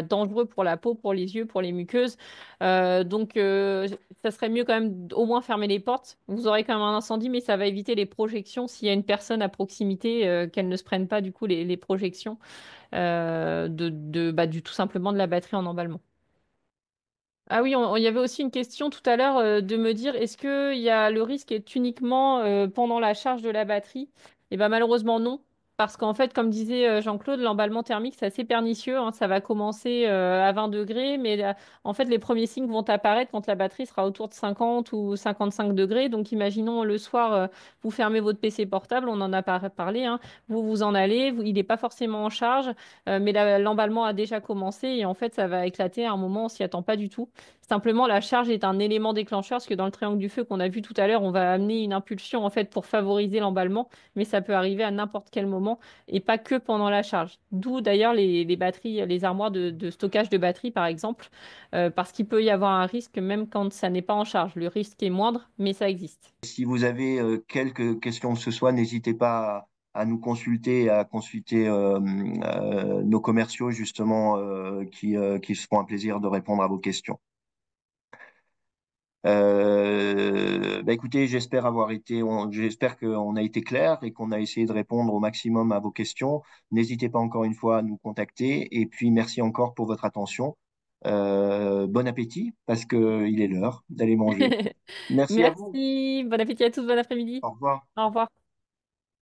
dangereux pour la peau, pour les yeux, pour les muqueuses. Donc, ça serait mieux quand même au moins fermer les portes. Vous aurez quand même un incendie, mais ça va éviter les projections s'il y a une personne à proximité, qu'elle ne se prenne pas du coup les projections tout simplement de la batterie en emballement. Ah oui, il y avait aussi une question tout à l'heure de me dire est-ce que le risque est uniquement pendant la charge de la batterie? Eh ben malheureusement non, parce qu'en fait, comme disait Jean-Claude, l'emballement thermique c'est assez pernicieux, hein. Ça va commencer à 20 degrés, mais en fait les premiers signes vont apparaître quand la batterie sera autour de 50 ou 55 degrés. Donc imaginons le soir, vous fermez votre PC portable, on en a parlé, hein. Vous vous en allez, il n'est pas forcément en charge, mais l'emballement a déjà commencé et en fait ça va éclater à un moment, on s'y attend pas du tout. Simplement, la charge est un élément déclencheur, parce que dans le triangle du feu qu'on a vu tout à l'heure, on va amener une impulsion en fait pour favoriser l'emballement, mais ça peut arriver à n'importe quel moment et pas que pendant la charge. D'où d'ailleurs les batteries, les armoires de stockage de batteries par exemple, parce qu'il peut y avoir un risque même quand ça n'est pas en charge. Le risque est moindre, mais ça existe. Si vous avez quelques questions que ce soit, n'hésitez pas à nous consulter, à consulter nos commerciaux justement qui se feront un plaisir de répondre à vos questions. Écoutez, j'espère qu'on a été clair et qu'on a essayé de répondre au maximum à vos questions. N'hésitez pas encore une fois à nous contacter et puis merci encore pour votre attention. Bon appétit parce qu'il est l'heure d'aller manger. Merci à vous. Merci, bon appétit à tous, bon après-midi. Au revoir. Au revoir.